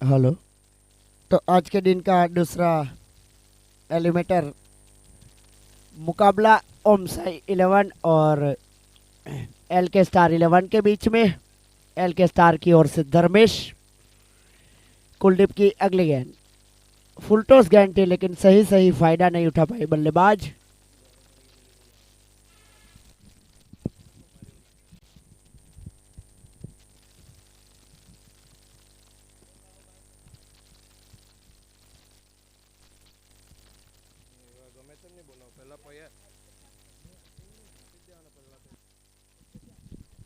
Hello. तो आज के दिन का दूसरा एलिमेटर मुकाबला ओम साई 11 और एल के स्टार 11 के बीच में। एल के स्टार की ओर से धर्मेश। कुलदीप की अगली गेंद फुल टॉस गेंद थी, लेकिन सही सही फायदा नहीं उठा पाए बल्लेबाज।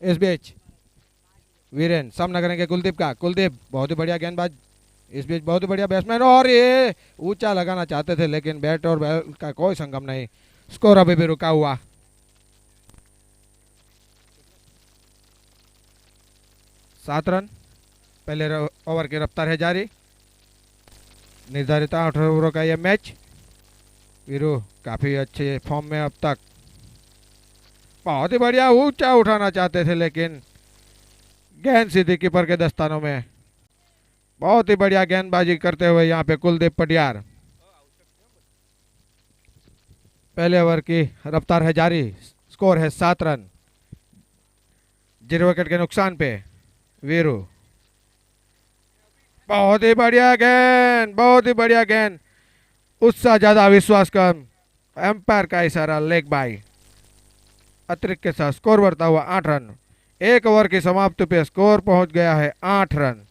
इस बीच वीरेन सामना करेंगे कुलदीप का। कुलदीप बहुत ही बढ़िया गेंदबाज, इस बीच बहुत ही बढ़िया बैट्समैन, और ये ऊंचा लगाना चाहते थे लेकिन बैट और बॉल का कोई संगम नहीं। स्कोर अभी भी रुका हुआ। 7 रन। पहले ओवर की रफ्तार है जारी। निर्धारित 8 ओवरों का यह मैच। वीरू काफी अच्छे फॉर्म में अब तक। बहुत ही बढ़िया ऊंचा उठाना चाहते थे लेकिन गेंद सीधी कीपर के दस्तानों में। बहुत ही बढ़िया गेंदबाजी करते हुए यहाँ पे कुलदीप पटियार। पहले ओवर की रफ्तार है जारी। स्कोर है 7 रन 0 विकेट के नुकसान पे। वीरू बहुत ही बढ़िया गेंद, बहुत ही बढ़िया गेंद। उत्साह ज्यादा विश्वास कम। एम्पायर का इशारा लेग बाई। अतिरिक्त के साथ स्कोर बढ़ता हुआ 8 रन। एक ओवर की समाप्ति पे स्कोर पहुंच गया है 8 रन।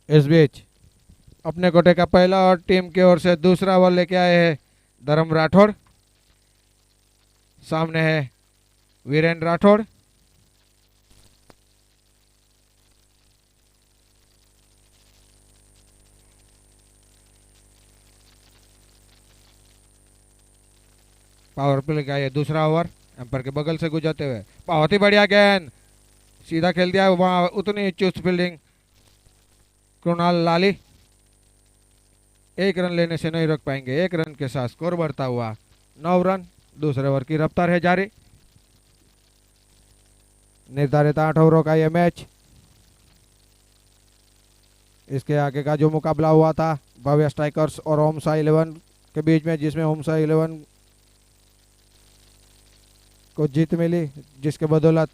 इस बीच अपने कोटे का पहला और टीम की ओर से दूसरा ओवर लेके आए हैं धर्म राठौड़। सामने है वीरेंद्र राठौड़। पावर प्ले का ये दूसरा ओवर एम्पायर के बगल से गुजरते हुए। बहुत ही बढ़िया गेंद, सीधा खेल दिया। वहां उतनी चुस्त फील्डिंग कृणाल लाली। 1 रन लेने से नहीं रोक पाएंगे। 1 रन के साथ स्कोर बढ़ता हुआ 9 रन। दूसरे ओवर की रफ्तार है जारी। निर्धारित 8 ओवरों का यह मैच। इसके आगे का जो मुकाबला हुआ था भव्य स्ट्राइकर्स और होमसा 11 के बीच में, जिसमें होमसा 11 को जीत मिली, जिसके बदौलत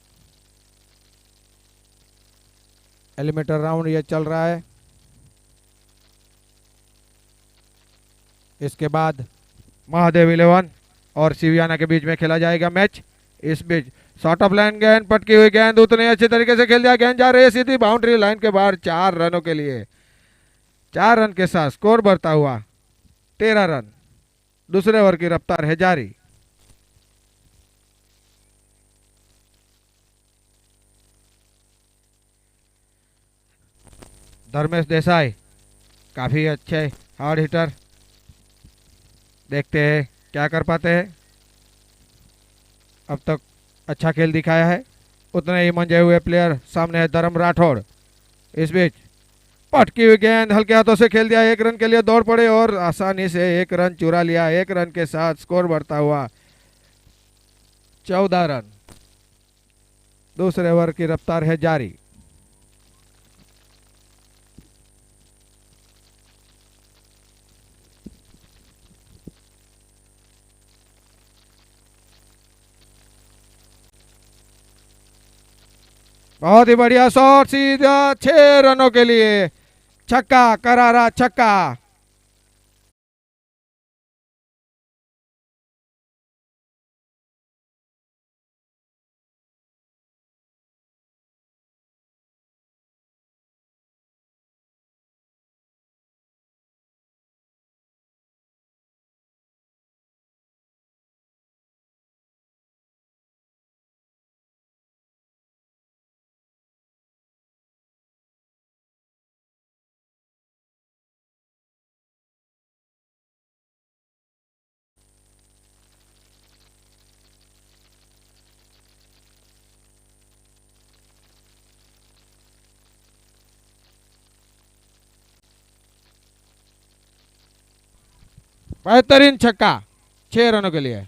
एलिमिनेटर राउंड ये चल रहा है। इसके बाद महादेव 11 और सिवियाना के बीच में खेला जाएगा मैच। इस बीच शॉर्ट ऑफ लाइन गेंद, पटकी हुई गेंद उतने अच्छे तरीके से खेल दिया। गेंद जा रही है सीधी बाउंड्री लाइन के बाहर 4 रनों के लिए। 4 रन के साथ स्कोर बढ़ता हुआ 13 रन। दूसरे ओवर की रफ्तार है जारी। धर्मेश देसाई काफी अच्छे हार्ड हिटर। देखते हैं क्या कर पाते हैं। अब तक अच्छा खेल दिखाया है। उतने ही मंजे हुए प्लेयर सामने है धर्म राठौड़। इस बीच पटकी हुई गेंद हल्के हाथों से खेल दिया। 1 रन के लिए दौड़ पड़े और आसानी से 1 रन चुरा लिया। 1 रन के साथ स्कोर बढ़ता हुआ 14 रन। दूसरे ओवर की रफ्तार है जारी। बहुत ही बढ़िया शॉट, सीधा 6 रनों के लिए छक्का, करारा छक्का। बेहतरीन छक्का 6 रनों के लिए।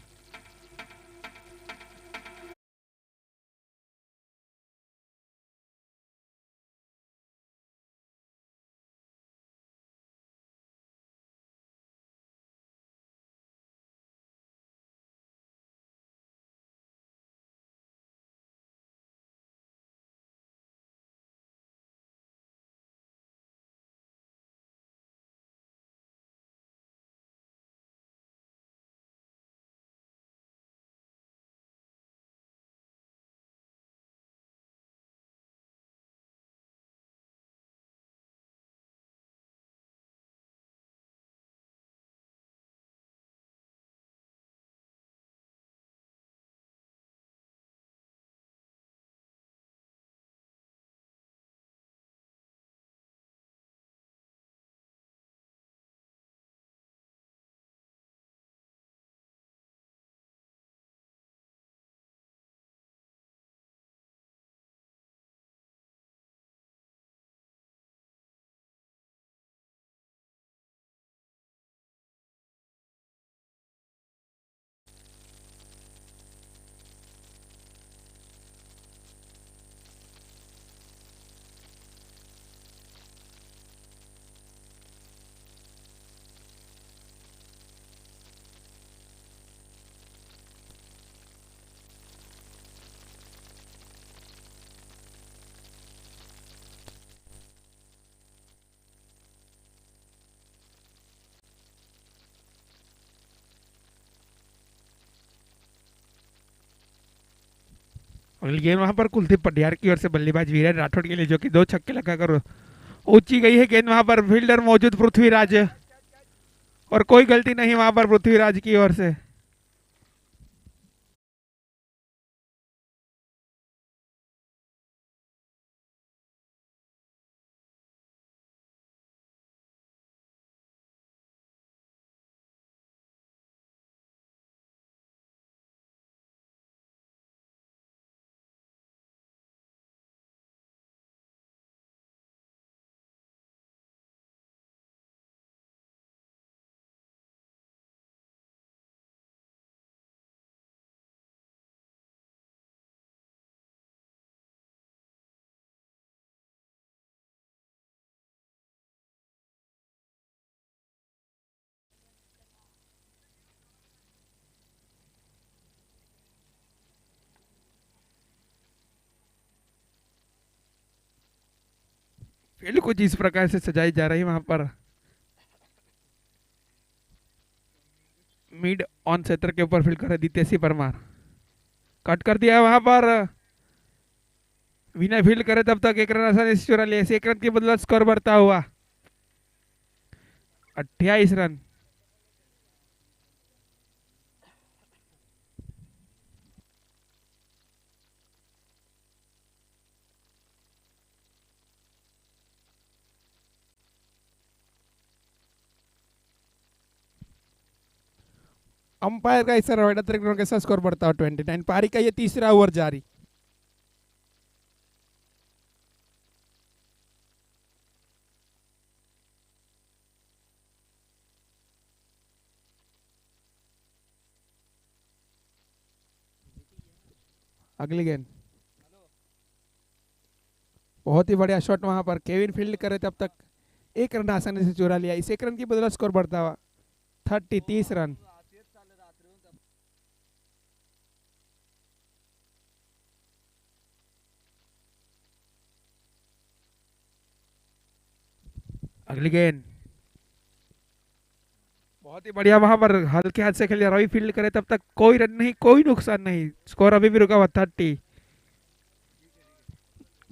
अगली गेंद वहां पर कुलदीप पटियार की ओर से बल्लेबाज वीरेंद्र राठौड़ के लिए, जो कि 2 छक्के लगाकर ऊंची गई है गेंद। वहां पर फील्डर मौजूद पृथ्वीराज, और कोई गलती नहीं वहां पर पृथ्वीराज की ओर से। फील्ड को जिस प्रकार से सजाई जा रही है, वहां पर मिड ऑन क्षेत्र के ऊपर फील्ड कर दी तेसी परमार, कट कर दिया वहां पर विनय फील्ड करे तब तक 1 रन आसानी से चुरा लिया। 1 रन के बदला स्कोर बढ़ता हुआ 28 रन। अंपायर का इशारा रवैया अतिरिक्त रन के साथ स्कोर बढ़ता हुआ 29। पारी का ये तीसरा ओवर जारी। अगली गेंद बहुत ही बढ़िया शॉट वहां पर केविन फील्ड करे तब तक 1 रन आसानी से चुरा लिया। इस 1 रन की बदला स्कोर बढ़ता हुआ 30 रन। अगली गेंद बहुत ही बढ़िया वहां पर हल्के हाथ से खेलिया। रवि फील्ड करे तब तक कोई रन नहीं, कोई नुकसान नहीं, स्कोर अभी भी रुका हुआ 30।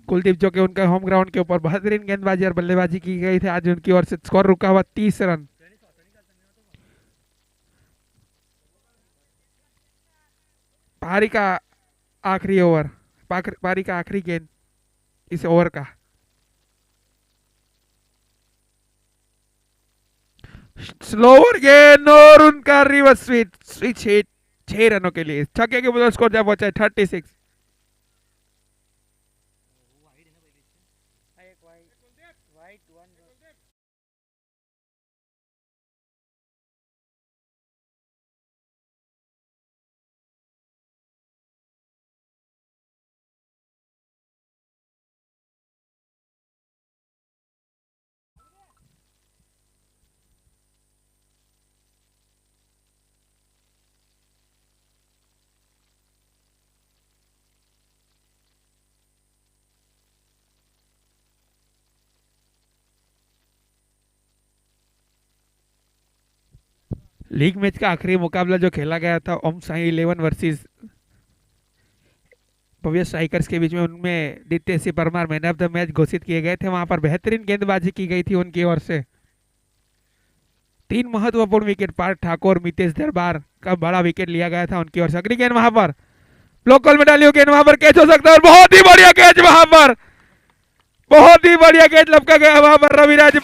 कुलदीप जो कि उनका होम ग्राउंड के ऊपर बेहतरीन गेंदबाजी और बल्लेबाजी की गई थी, आज उनकी ओर से स्कोर रुका हुआ 30 रन। पारी का आखिरी ओवर, पारी का आखिरी गेंद इस ओवर का। स्लोअर गेंद और उनका रिवर्स स्विच हिट 6 रनों के लिए। छक्के के बदले स्कोर जब पहुंचा 36। लीग मैच का आखिरी मुकाबला जो खेला गया था ओम साई 11 वर्सेस भव्य स्ट्राइकर्स के बीच में, उनमें Ditya Singh Parmar man of the match घोषित किए गए थे। वहां पर बेहतरीन गेंदबाजी की गई थी उनकी ओर से। 3 महत्वपूर्ण विकेट पार्थ ठाकुर मितेश दरबार का बड़ा विकेट लिया गया था उनकी ओर से। अगली गेंद वहां पर लोकल में डाली हुई गेंद, वहां पर कैच हो सकता है और बहुत ही बढ़िया कैच वहां पर, बहुत ही बढ़िया कैच लपका गया वहां पर रविराज।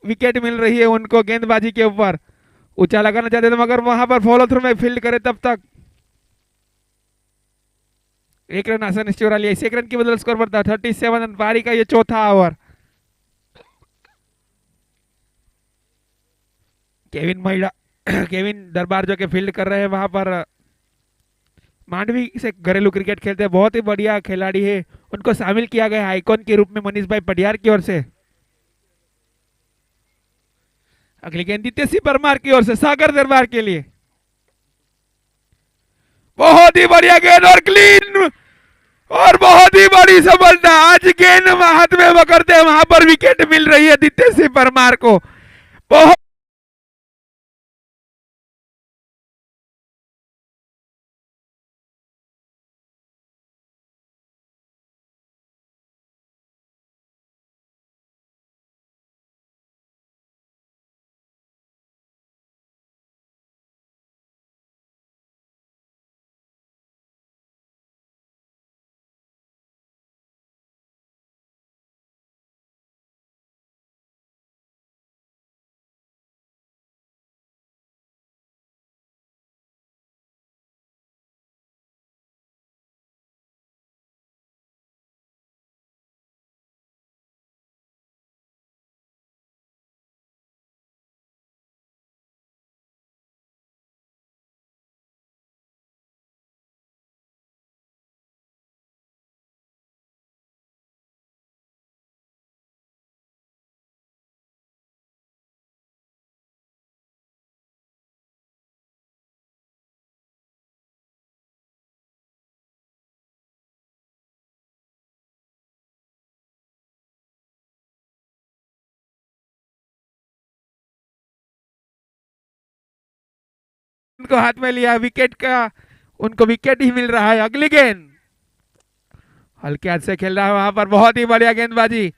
विकेट मिल रही है उनको गेंदबाजी के ऊपर। ऊंचा लगाना चाहते थे मगर वहां पर फॉलो थ्रू में फील्ड करे तब तक 1 रन आसान चुरा लिया। 1 रन की बदल स्कोर बढ़ता 37 रन पारी का ये चौथा ओवर। केविन महिला केविन दरबार जो के फील्ड कर रहे हैं वहां पर, मांडवी से घरेलू क्रिकेट खेलते हैं, बहुत ही बढ़िया खिलाड़ी है। उनको शामिल किया गया आइकॉन के रूप में मनीष भाई पटियार की ओर से। अगली गेंद दित्य सिंह परमार की ओर से सागर दरबार के लिए, बहुत ही बढ़िया गेंद और क्लीन और बहुत ही बड़ी सफलता। आज गेंद हाथ में पकड़ते हैं वहां पर विकेट मिल रही है दित्य सिंह परमार को। बहुत उनको हाथ में लिया विकेट का, उनको विकेट ही मिल रहा है। अगली गेंद हल्के हाथ से खेल रहा है वहां पर, बहुत ही बढ़िया गेंदबाजी।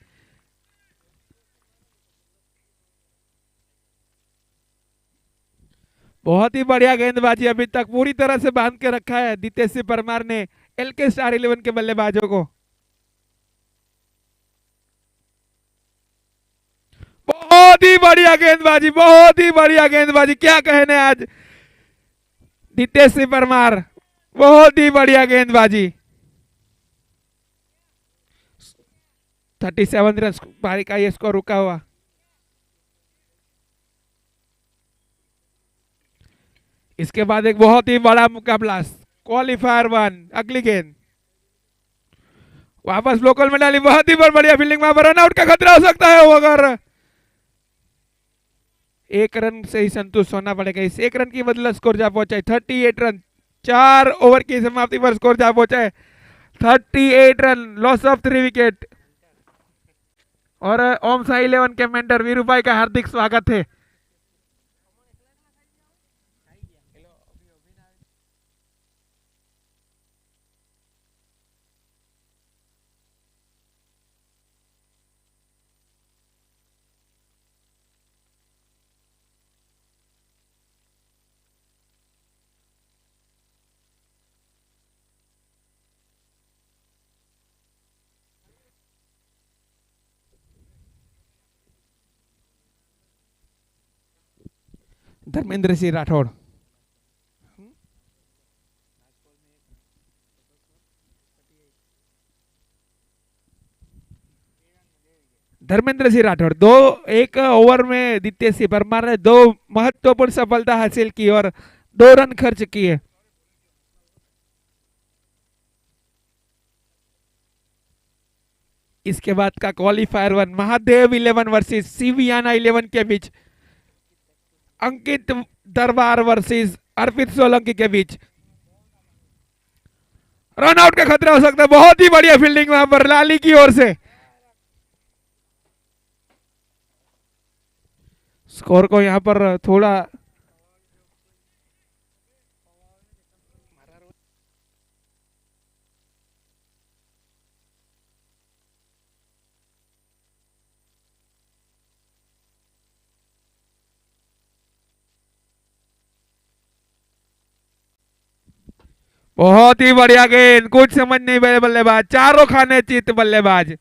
बहुत ही बढ़िया गेंदबाजी अभी तक पूरी तरह से बांध के रखा है दित्य सिंह परमार ने एलके स्टार 11 के बल्लेबाजों को। बहुत ही बढ़िया गेंदबाजी, बहुत ही बढ़िया गेंदबाजी, क्या कहने आज दित्य सिंह परमार, बहुत ही बढ़िया गेंदबाजी। 37 रन पारी का ये स्कोर रुका हुआ। इसके बाद एक बहुत ही बड़ा मुकाबला क्वालिफायर 1। अगली गेंद वापस लोकल में डाली, बहुत ही बढ़िया फील्डिंग, वहां पर रनआउट का खतरा हो सकता है अगर 1 रन से ही संतुष्ट होना पड़ेगा। इस 1 रन की बदला स्कोर जा पहुंचा है 38 रन। 4 ओवर की समाप्ति पर स्कोर जा पहुंचा है 38 रन, लॉस ऑफ 3 विकेट। और ओम साई 11 के मेंटर वीरू भाई का हार्दिक स्वागत है। धर्मेंद्र सिंह राठौड़। धर्मेंद्र सिंह राठौड़ दो एक ओवर में द्वितीय सिंह परमार ने दो महत्वपूर्ण सफलता हासिल की और 2 रन खर्च किए। इसके बाद का क्वालिफायर 1 महादेव 11 वर्सेस सिवियाना 11 के बीच, अंकित दरबार वर्सेस अर्पित सोलंकी के बीच। रन आउट का खतरा हो सकता है। बहुत ही बढ़िया फील्डिंग वहां पर लाली की ओर से। स्कोर को यहां पर थोड़ा बहुत ही बढ़िया गेंद, कुछ समझ नहीं पाए बल्लेबाज, चारों खाने चित बल्लेबाज।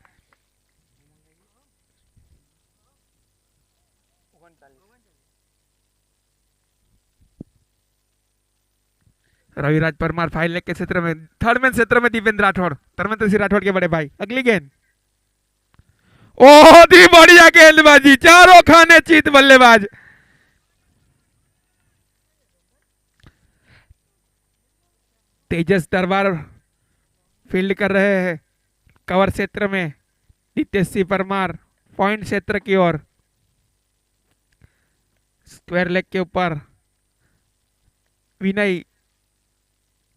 रविराज परमार फाइल लेग के क्षेत्र में, थर्ड मैन क्षेत्र में दीपेंद्र राठौड़, धर्मेंद्र सिंह राठौड़ के बड़े भाई। अगली गेंद बहुत ही बढ़िया गेंदबाजी, चारों खाने चित बल्लेबाज। तेजस दरबार फील्ड कर रहे हैं कवर क्षेत्र में, नितेश सिंह परमार पॉइंट क्षेत्र की ओर, स्क्वायर लेग के ऊपर विनय।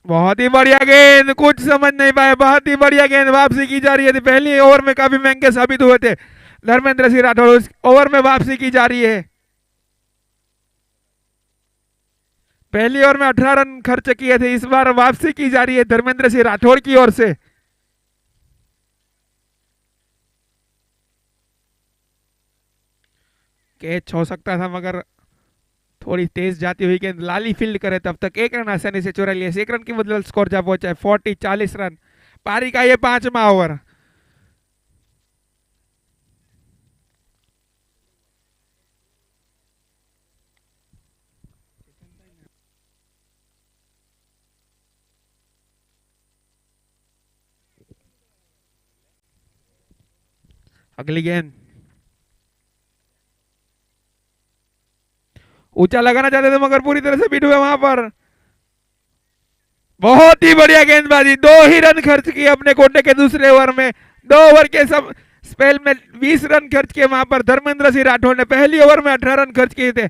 बहुत ही बढ़िया गेंद, कुछ समझ नहीं पाए, बहुत ही बढ़िया गेंद, वापसी की जा रही है। पहली ओवर में काफी महंगे साबित हुए थे धर्मेंद्र सिंह राठौड़, उस ओवर में वापसी की जा रही है। पहली ओवर में 18 रन खर्च किए थे, इस बार वापसी की जा रही है धर्मेंद्र सिंह राठौड़ की ओर से। कैच हो सकता था मगर थोड़ी तेज जाती हुई गेंद लाली फील्ड करे, तब तक 1 रन आसानी से चुरा लिया। 1 रन की बदल स्कोर जा पहुंचा है 40 रन। पारी का ये 5वां ओवर। अगली गेंद ऊंचा लगाना चाहते थे मगर पूरी तरह से बीट हुए वहां पर। बहुत ही बढ़िया गेंदबाजी, 2 ही रन खर्च किए अपने कोटे के दूसरे ओवर में। 2 ओवर के सब स्पेल में 20 रन खर्च किए वहां पर धर्मेंद्र सिंह राठौड़ ने। पहली ओवर में 18 रन खर्च किए थे,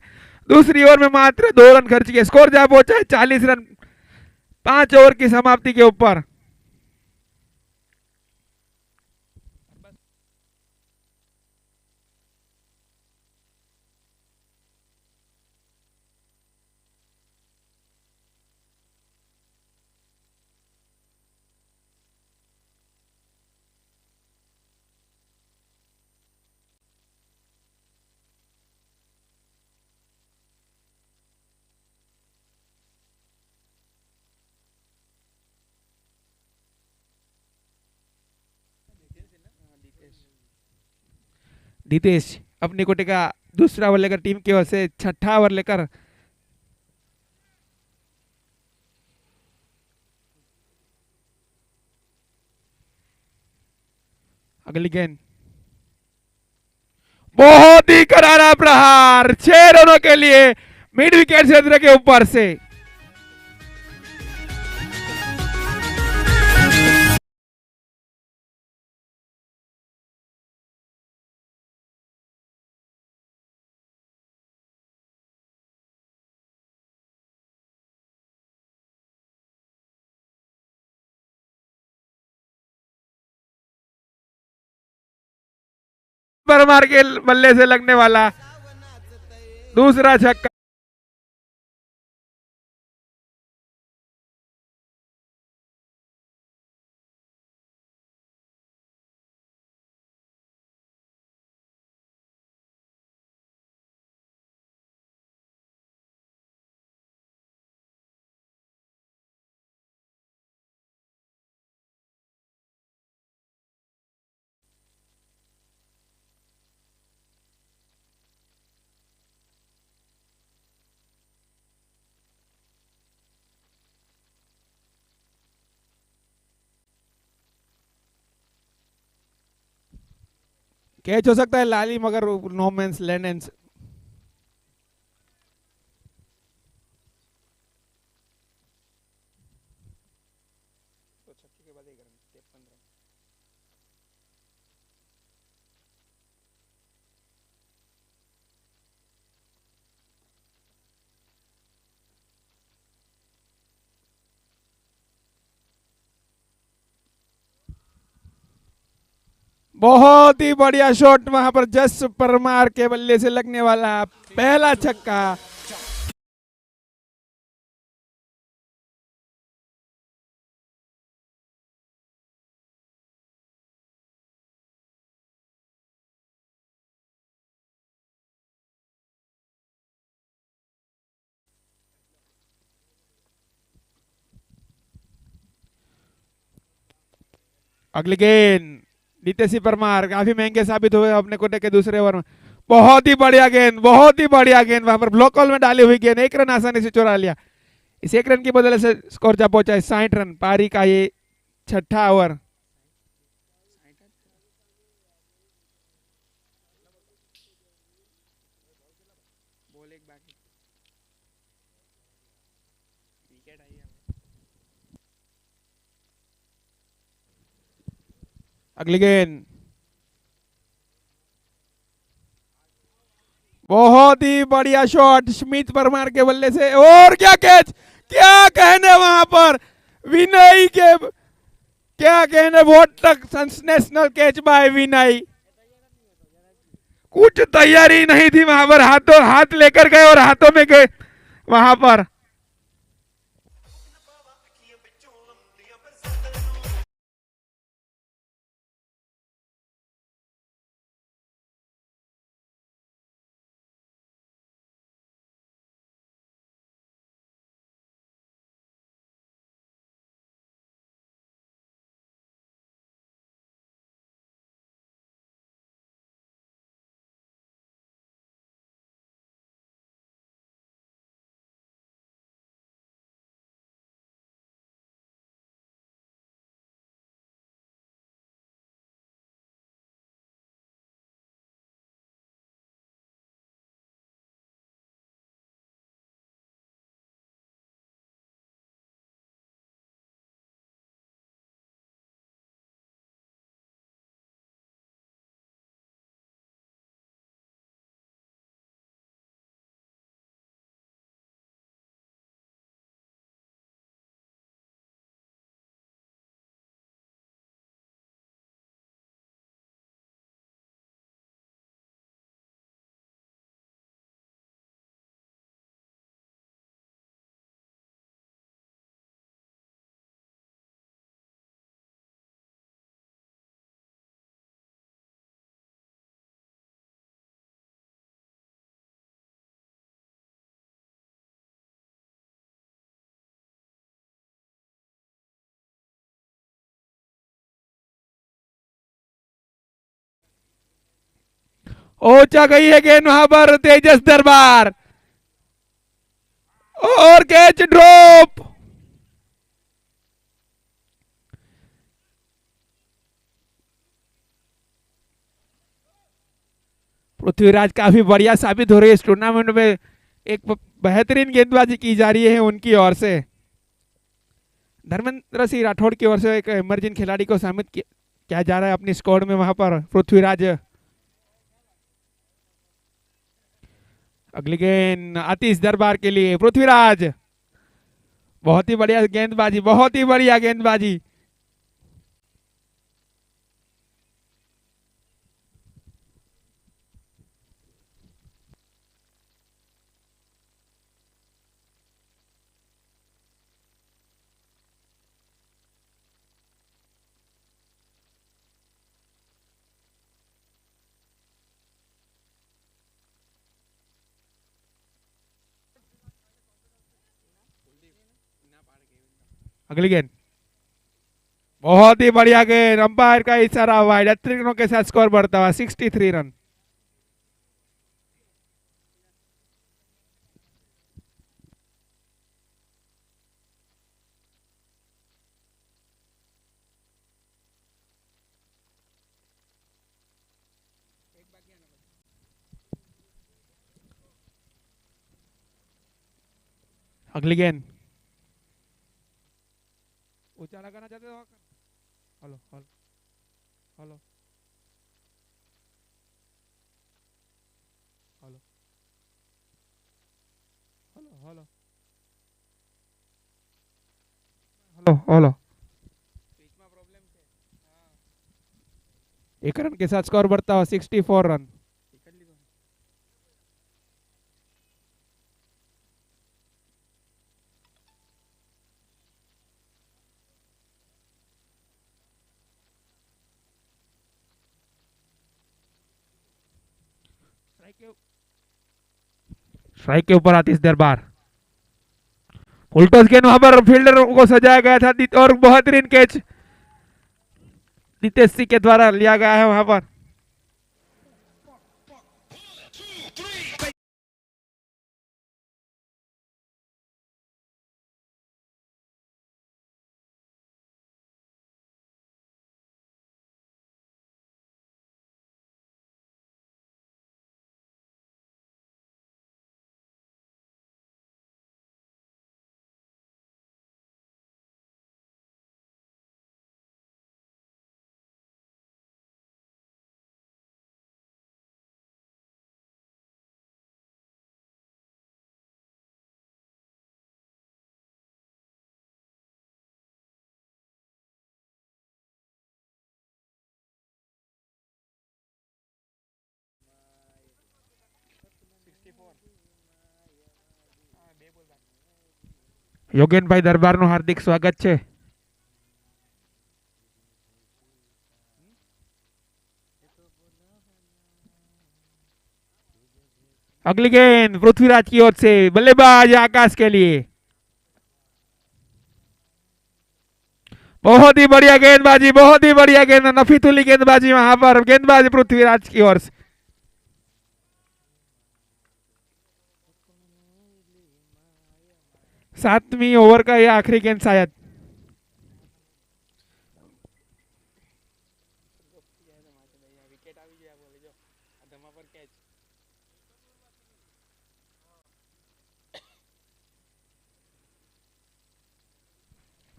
दूसरी ओवर में मात्र 2 रन खर्च किए। स्कोर जा पहुंचा है 40 रन 5 ओवर की समाप्ति के ऊपर। नितेश अपनी कोटे का दूसरा ओवर लेकर टीम की ओर से 6ठा ओवर लेकर अगली गेंद बहुत ही करारा प्रहार, 6 रनों के लिए मिड विकेट क्षेत्र के ऊपर से। परमार के बल्ले से लगने वाला दूसरा छक्का। कैच हो सकता है लाली, मगर नो मींस लेनेंस। बहुत ही बढ़िया शॉट वहां पर जस परमार के बल्ले से लगने वाला पहला छक्का। अगली गेंद नितेश परमार काफी महंगे साबित हुए अपने कोटे के दूसरे ओवर में। बहुत ही बढ़िया गेंद, बहुत ही बढ़िया गेंद, वहां पर ब्लॉक कॉल में डाली हुई गेंद, एक रन आसानी से चुरा लिया। इस एक रन की बदले से स्कोर जा पहुंचा है 60 रन। पारी का ये छठा ओवर। अगली गेंद बहुत ही बढ़िया शॉट स्मिथ परमार के बल्ले से, और क्या कैच, क्या कहने वहां पर विनय के, क्या कहने, बहुत तक सेंसेशनल कैच बाय विनय। कुछ तैयारी नहीं थी वहां पर, हाथों हाथ लेकर गए और हाथों में गए वहां पर। ओचा गई है गेंद वहां पर तेजस दरबार, और कैच ड्रॉप। पृथ्वीराज काफी बढ़िया साबित हो रही है इस टूर्नामेंट में, एक बेहतरीन गेंदबाजी की जा रही है उनकी ओर से। धर्मेंद्र सिंह राठौड़ की ओर से एक इमर्जिंग खिलाड़ी को शामिल किया जा रहा है अपनी स्क्वाड में वहां पर पृथ्वीराज। अगली गेंद आतिश दरबार के लिए, पृथ्वीराज बहुत ही बढ़िया गेंदबाजी, बहुत ही बढ़िया गेंदबाजी। अगली गेंद बहुत ही बढ़िया गेंद, अंपायर का इशारा वाइड, अतिरिक्त रनों के साथ स्कोर बढ़ता हुआ 63 रन। अगली गेंद ऊंचा लगाना चाहते हो? Hello hello hello hello hello hello hello hello. एक रन के साथ स्कोर बढ़ता हुआ 64 रन। स्ट्राइक के ऊपर आतिश दरबार। फुल टॉस गेंद वहां पर फील्डर को सजाया गया था और बेहतरीन कैच नितेश सिंह के द्वारा लिया गया है वहां पर। યોગેનભાઈ દરબારનું હાર્દિક સ્વાગત છે। अगली गेंद पृथ्वीराज की ओर से बल्लेबाज आकाश के लिए। बहुत ही बढ़िया गेंदबाजी, बहुत ही बढ़िया गेंद, नफीतुली गेंदबाजी वहां पर गेंदबाज पृथ्वीराज की ओर से। सातवीं ओवर का यह आखिरी गेंद शायद।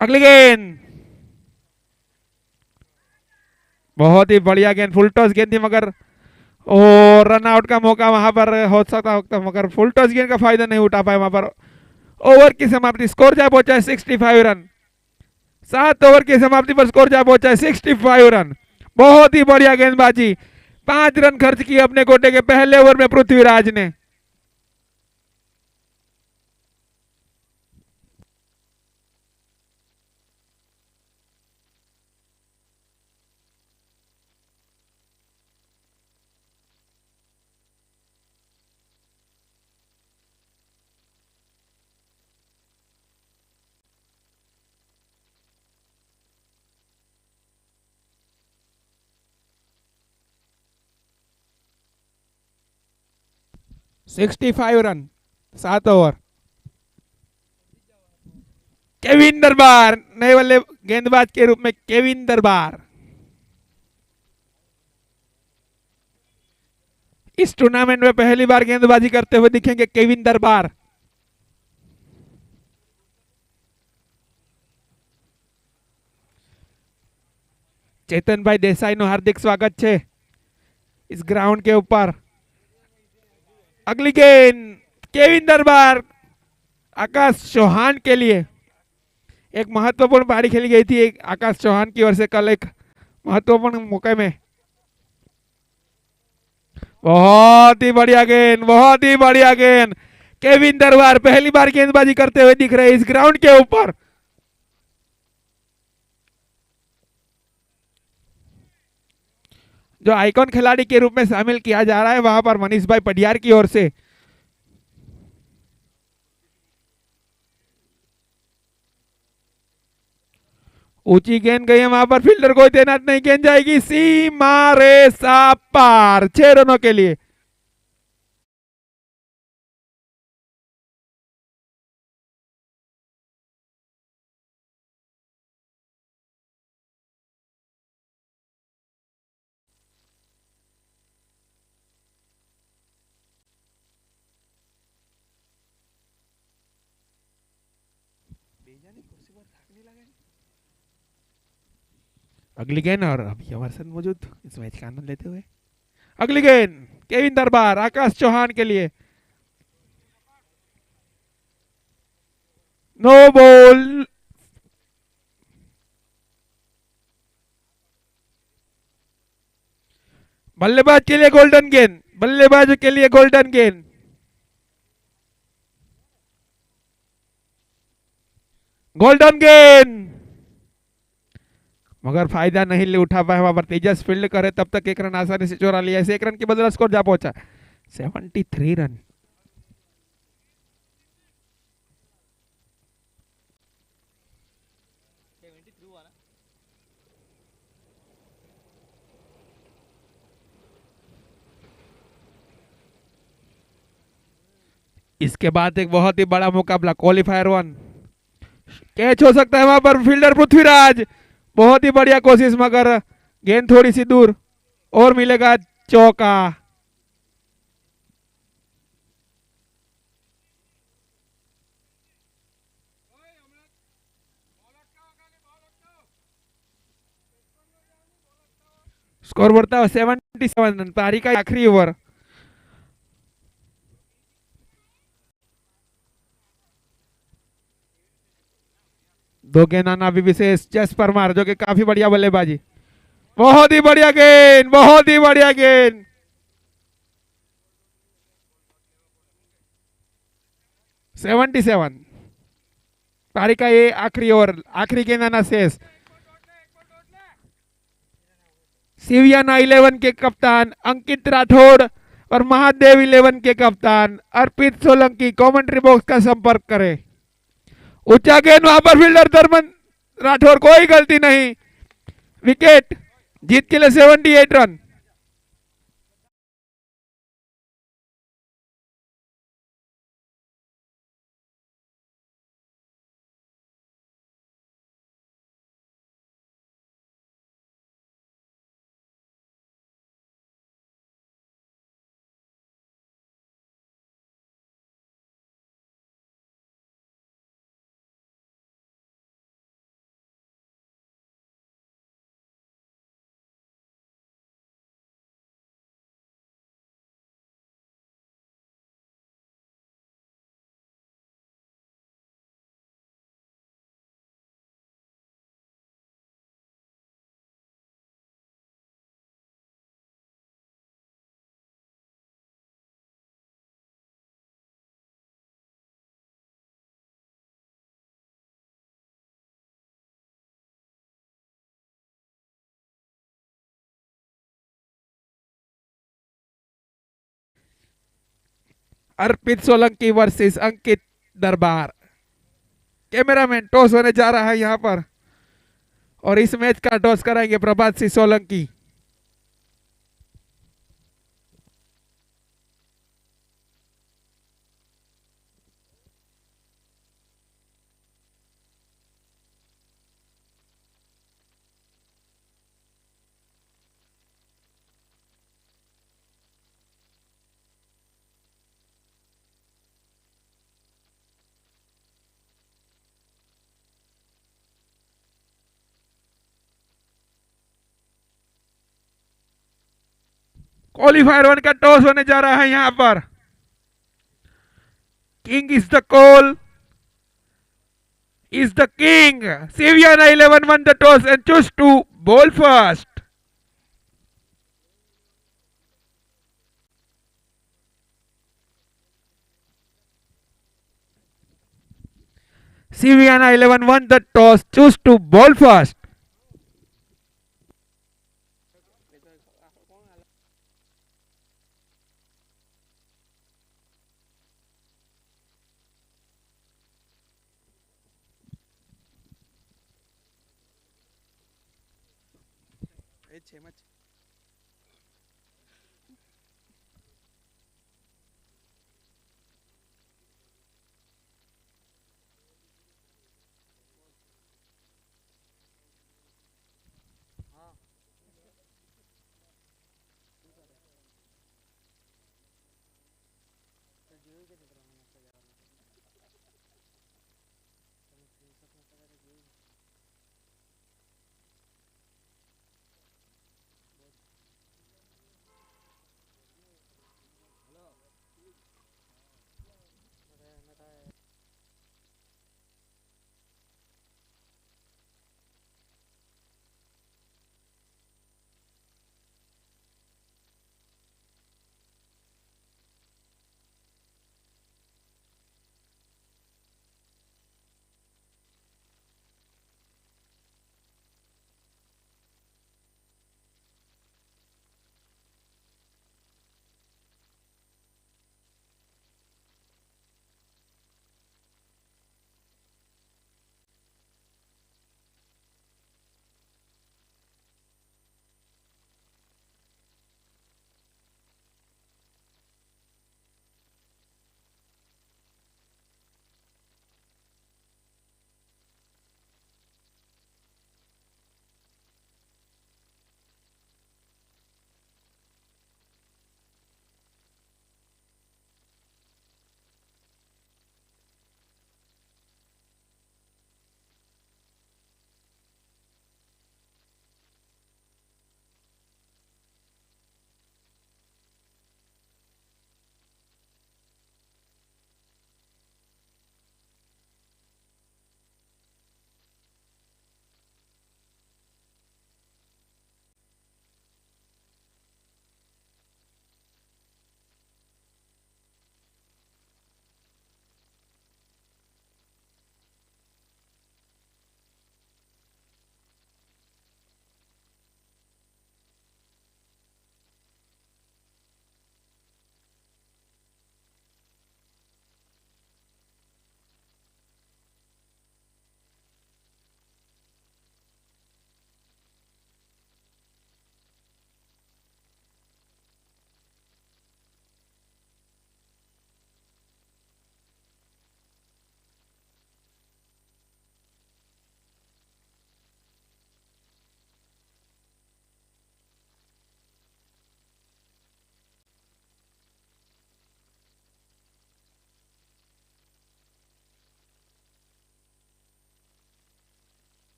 अगली गेंद बहुत ही बढ़िया गेंद, फुल टॉस गेंद थी मगर और रन आउट का मौका वहां पर हो सकता होता मगर फुल टॉस गेंद का फायदा नहीं उठा पाए वहां पर। ओवर की समाप्ति, स्कोर जा पहुंचा है 65 रन। 7 ओवर की समाप्ति पर स्कोर जा पहुंचा है 65 रन। बहुत ही बढ़िया गेंदबाजी, 5 रन खर्च किए अपने कोटे के पहले ओवर में पृथ्वीराज ने। Sixty 65 run 7 over. केविन दरबार नए बल्ले गेंदबाज के रूप में केविन दरबार इस टूर्नामेंट में पहली बार गेंदबाजी करते हुए दिखेंगे केविन दरबार। चेतन भाई देसाई નું हार्दिक स्वागत છે इस ग्राउंड के ऊपर। अगली गेंद केविन दरबार आकाश चौहान के लिए। एक महत्वपूर्ण पारी खेली गई थी एक आकाश चौहान की ओर से कल एक महत्वपूर्ण मौके में। बहुत ही बढ़िया गेंद, बहुत ही बढ़िया गेंद। केविन दरबार पहली बार गेंदबाजी करते हुए दिख रहे हैं इस ग्राउंड के ऊपर। जो आइकॉन खिलाड़ी के रूप में शामिल किया जा रहा है वहां पर मनीष भाई पडियार की ओर से। ऊंची गेंद गई है वहां पर, फील्डर कोई तैनात नहीं, गेंद जाएगी सीमा रेसा पार 6 रनों के लिए। अगली गेंद और अभी अमरसन मौजूद इस मैच का आनंद लेते हुए। अगली गेंद केविन दरबार आकाश चौहान के लिए, नो बॉल। बल्लेबाज के लिए गोल्डन गेंद, बल्लेबाज के लिए गोल्डन गेंद। गोल्डन गेंद मगर फायदा नहीं ले उठा पाया वहां पर तेजस फील्ड करे, तब तक एक रन आसानी से चोरा लिया। इसे एक रन की बदला स्कोर जा पहुंचा 73 रन। इसके बाद एक बहुत ही बड़ा मुकाबला क्वालिफायर 1, कैच हो सकता है वहां पर फील्डर पृथ्वीराज, बहुत ही बढ़िया कोशिश मगर गेंद थोड़ी सी दूर और मिलेगा चौका। स्कोर बढ़ता है 77 रन। पारी का आखिरी ओवर, दो गेंद आना भी विशेष जस परमार जो कि काफी बढ़िया बल्लेबाजी, बहुत ही बढ़िया गेंद, बहुत ही बढ़िया गेंद। Seventy seven. पारी का ये आखिरी ओवर, आखिरी गेंद आना शेष। शिवयाना 11 के कप्तान अंकित राठौड़ और महादेव 11 के कप्तान अर्पित सोलंकी कमेंट्री बॉक्स का संपर्क करें। ऊंचा गेंद वहां पर फील्डर धर्मन राठौर, कोई गलती नहीं, विकेट, जीत के लिए 78 रन। अर्पित सोलंकी वर्सेस अंकित दरबार। कैमरामैन टॉस होने जा रहा है यहां पर और इस मैच का टॉस कराएंगे प्रभात सिंह सोलंकी। क्वालिफायर 1 का टॉस होने जा रहा है यहां पर। King is the call, is the king. Siviana 11 won the toss and chose to bowl first. Siviana 11 won the toss, chose to bowl first.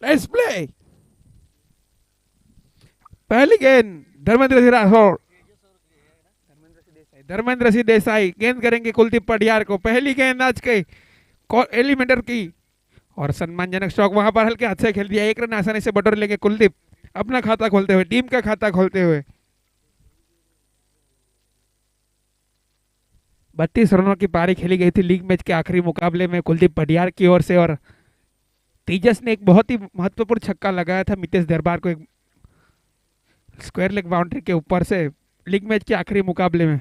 Let's play. पहली गेंद धर्मेंद्र सिंह राठौर, धर्मेंद्र सिंह देसाई गेंद करेंगे कुलदीप पटियार को। पहली गेंद आज के एलिमेंटर की और सम्मानजनक स्ट्रोक वहां पर हल्के हाथ से खेल दिया। एक रन आसानी से बटोर लेंगे कुलदीप, अपना खाता खोलते हुए, टीम का खाता खोलते हुए। 32 रनों की पारी खेली गई थी लीग मैच के आखिरी मुकाबले में कुलदीप पटियार की ओर से, और तेजस ने एक बहुत ही महत्वपूर्ण छक्का लगाया था मितेश दरबार को एक स्क्वायर लेग बाउंड्री के ऊपर से लीग मैच के आखिरी मुकाबले में।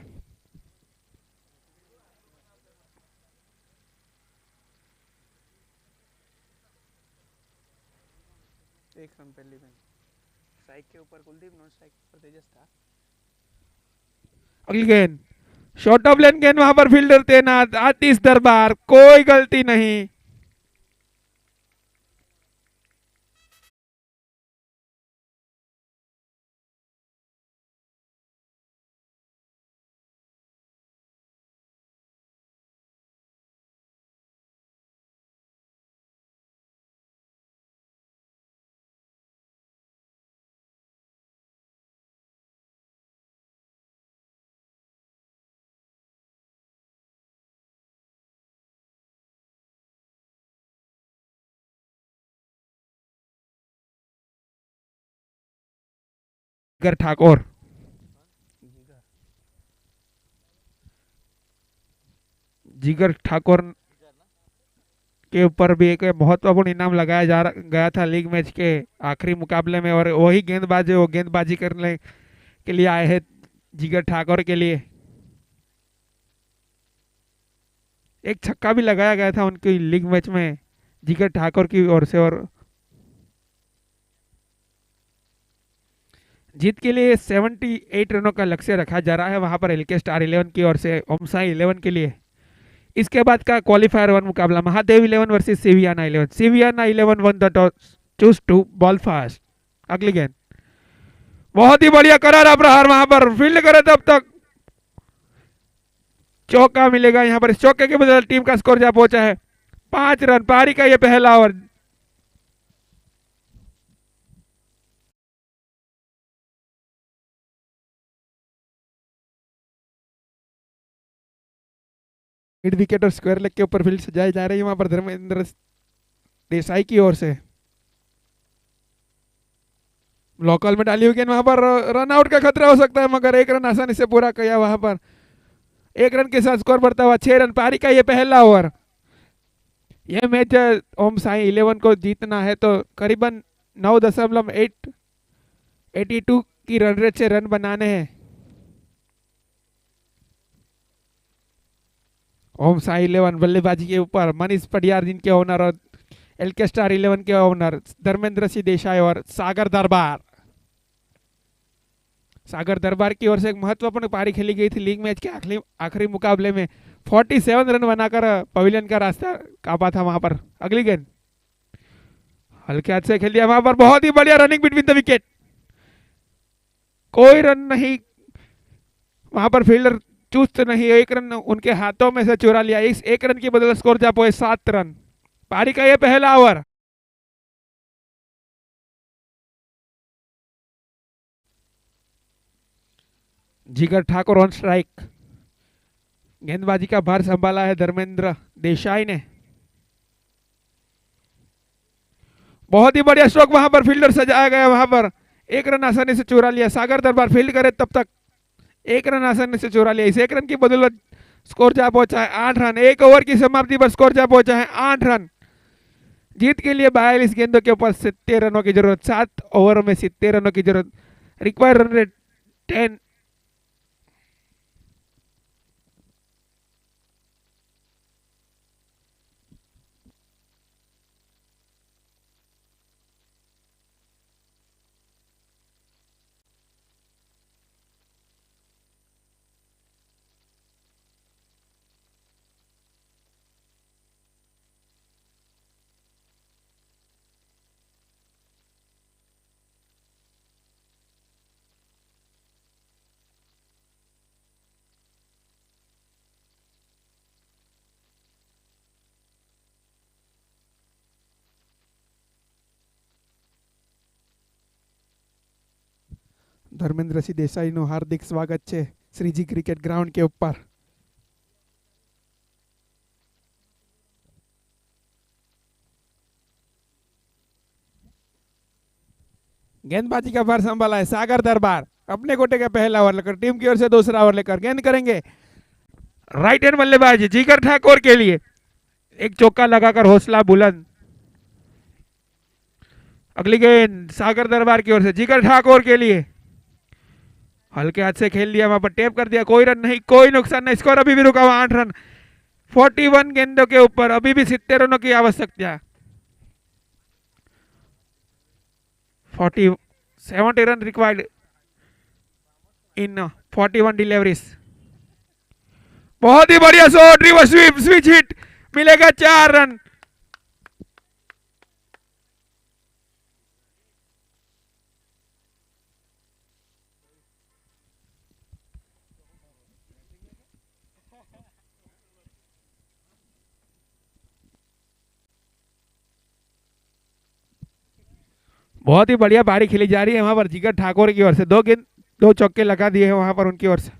एक रन पहली गेंद, स्ट्राइक के ऊपर कुलदीप, नॉन स्ट्राइक पर तेजस था। अगली गेंद शॉर्ट ऑफ लेन गेंद, वहां पर फील्डर तैनात आतिश दरबार, कोई गलती नहीं। जिगर ठाकुर, जिगर ठाकुर के ऊपर भी एक महत्वपूर्ण इनाम लगाया गया था लीग मैच के आखिरी मुकाबले में, और वही गेंदबाज वो गेंदबाजी करने के लिए आए हैं जिगर ठाकुर के लिए। एक छक्का भी लगाया गया था उनकी लीग मैच में जिगर ठाकुर की ओर से, और जीत के लिए 78 रनों का लक्ष्य रखा जा रहा है वहां पर एलके स्टार 11 की ओर से ओमसाई 11 के लिए। इसके बाद का क्वालिफायर 1 मुकाबला Mahadev 11 versus Siviyana 11। Siviyana 11 won the toss, choose to bowl first. अगली गेंद बहुत ही बढ़िया करारा प्रहार, वहां पर फील्ड करे तब तक चौका मिलेगा। यहां पर इस चौके के बदले टीम का स्कोर जा पहुंचा है 5 रन। पारी का यह पहला ओवर। मिड विकेट और स्क्वायर लेग के ऊपर फील्ड सजाई जा रही है वहां पर धर्मेंद्र देसाई की ओर से। लोकल में डाली हुई गेंद, वहां पर रन आउट का खतरा हो सकता है, मगर एक रन आसानी से पूरा किया वहां पर। एक रन के साथ स्कोर बढ़ता हुआ 6 रन। पारी का ये पहला ओवर। यह मैच ओम साई 11 को जीतना है तो करीबन 9.82 की रन रेट से रन बनाने हैं। ओम साई 11 बल्लेबाजी के ऊपर मनीष पटियार जिनके ओनर, और एलके स्टार 11 के ओनर धर्मेंद्र सिंह देसाई और सागर दरबार। सागर दरबार की ओर से एक महत्वपूर्ण पारी खेली गई थी लीग मैच के आखिरी मुकाबले में। 47 रन बनाकर पवेलियन का रास्ता कापा था वहां पर। अगली गेंद हल्के हाथ से खेल दिया वहां पर, बहुत ही बढ़िया रनिंग बिटवीन द विकेट, कोई रन नहीं वहां पर, फील्डर चुस्त नहीं, एक रन उनके हाथों में से चुरा लिया। इस एक रन की बदले स्कोर जा पहुंचे 7 रन। पारी का यह पहला ओवर। जिगर ठाकुर ऑन स्ट्राइक। गेंदबाजी का भार संभाला है धर्मेंद्र देसाई ने। बहुत ही बढ़िया स्ट्रोक, वहां पर फील्डर सजाया गया, वहां पर एक रन आसानी से चुरा लिया। सागर दरबार फील्ड करे तब तक एक रन आसानी से चुरा लिया। इस एक रन की बदौलत स्कोर जा पहुंचा है 8 रन। एक ओवर की समाप्ति पर स्कोर जा पहुंचा है 8 रन। जीत के लिए 42 गेंदों के ऊपर 70 रनों की जरूरत, 7 ओवर में 70 रनों की जरूरत। Required run rate 10। ધર્મેન્દ્રસિંહ દેસાઈનું હાર્દિક સ્વાગત છે શ્રીજી ક્રિકેટ ગ્રાઉન્ડ के ऊपर। गेंदबाजी का भार संभाला है सागर दरबार। अपने कोटे का पहला ओवर लेकर टीम की ओर से दूसरा ओवर लेकर गेंद करेंगे राइट हैंड बल्लेबाज जिगर ठाकुर के लिए। एक चौका लगाकर हौसला बुलंद। अगली गेंद सागर दरबार की ओर से जिगर ठाकुर के लिए। हल्के हाथ से खेल दिया, वहां पर टैप कर दिया, कोई रन नहीं, कोई नुकसान नहीं। स्कोर अभी भी रुका हुआ 8 रन 41 गेंदों के ऊपर। अभी भी 70 रनों की आवश्यकता। 70 रन रिक्वायर्ड इन 41 डिलीवरीज। बहुत ही बढ़िया shot, reverse sweep, switch hit, मिलेगा 4 रन। बहुत ही बढ़िया पारी खेली जा रही है वहां पर जिगर ठाकुर की ओर से। 2 गेंद 2 चौके लगा दिए हैं वहां पर उनकी ओर से।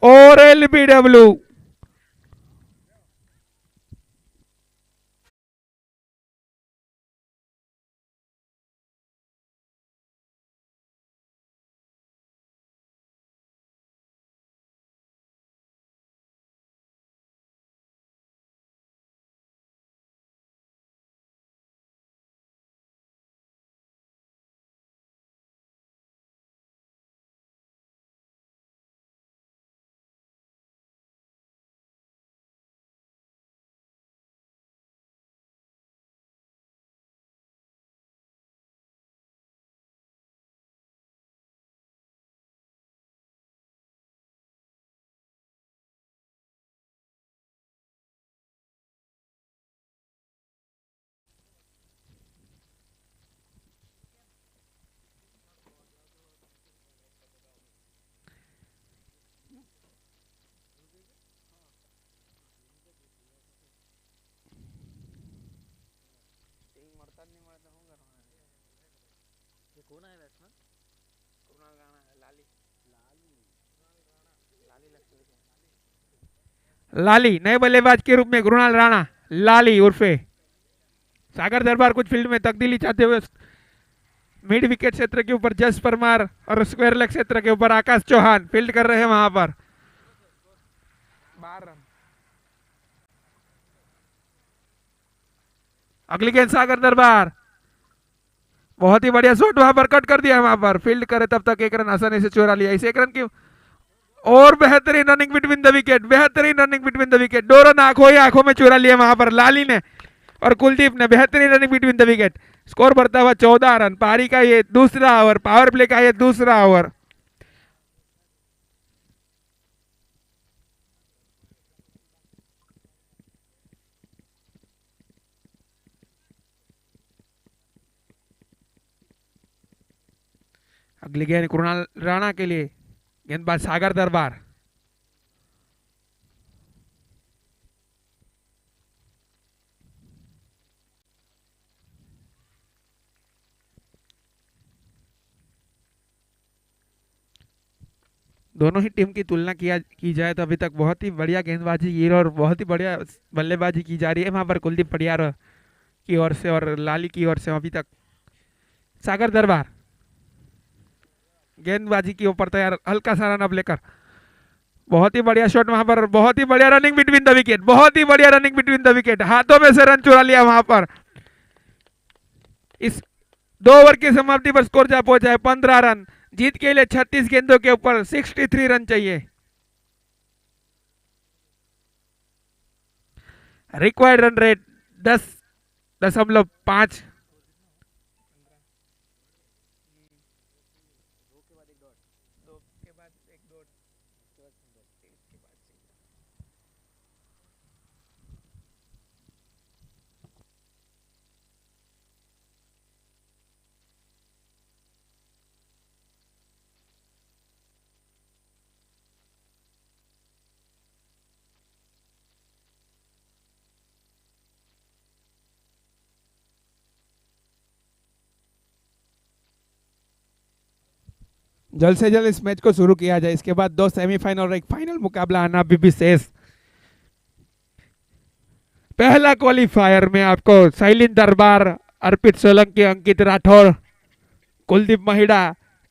और एलबीडब्ल्यू लाली नए बल्लेबाज के रूप में कृणाल राणा लाली उर्फे सागर दरबार कुछ फील्ड में तब्दीली चाहते हुए मिड विकेट क्षेत्र के ऊपर जस परमार और स्क्वायर लेग क्षेत्र के ऊपर आकाश चौहान फील्ड कर रहे हैं वहां पर। 12 रन। अगली गेंद सागर दरबार। बहुत ही बढ़िया शॉट वहां पर कट कर दिया वहां पर फील्ड करे तब तक 1 रन आसानी से चुरा लिया। इस 1 रन की और बेहतरीन रनिंग बिटवीन द विकेट, बेहतरीन running between the wicket. 2 run आंखों में चुरा लिए वहां पर लाली ने और कुलदीप ने। बेहतरीन running between the wicket. Score बढ़ता हुआ 14 रन। पारी का ये दूसरा ओवर, पावर प्ले का ये दूसरा ओवर। अगली गेंद कृणाल राणा के लिए, गेंदबाज सागर दरबार। दोनों ही टीम की तुलना की जाए तो अभी तक बहुत ही बढ़िया गेंदबाजी की और बहुत ही बढ़िया बल्लेबाजी की जा रही है वहां पर कुलदीप पटियार की ओर से और लाली की ओर से। अभी तक सागर दरबार गेंदबाजी के ऊपर तैयार, हल्का सा रन अब लेकर। बहुत ही बढ़िया शॉट वहां पर, बहुत ही बढ़िया रनिंग बिटवीन द विकेट, बहुत ही बढ़िया रनिंग बिटवीन द विकेट। हाथों में से रन चुरा लिया वहां पर। इस 2 ओवर की समाप्ति पर स्कोर जा पहुंचा है 15 रन। जीत के लिए 36 गेंदों के ऊपर 63 रन चाहिए। Required run rate 10.5। जल्द से जल्द इस मैच को शुरू किया जाए, इसके बाद 2 सेमीफाइनल और एक फाइनल मुकाबला आना भी शेष। पहला क्वालिफायर में आपको शैलिन दरबार, अर्पित सोलंकी, अंकित राठौर, कुलदीप महिड़ा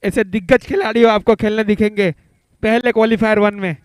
ऐसे दिग्गज खिलाड़ी आपको खेलने दिखेंगे पहले क्वालिफायर 1 में।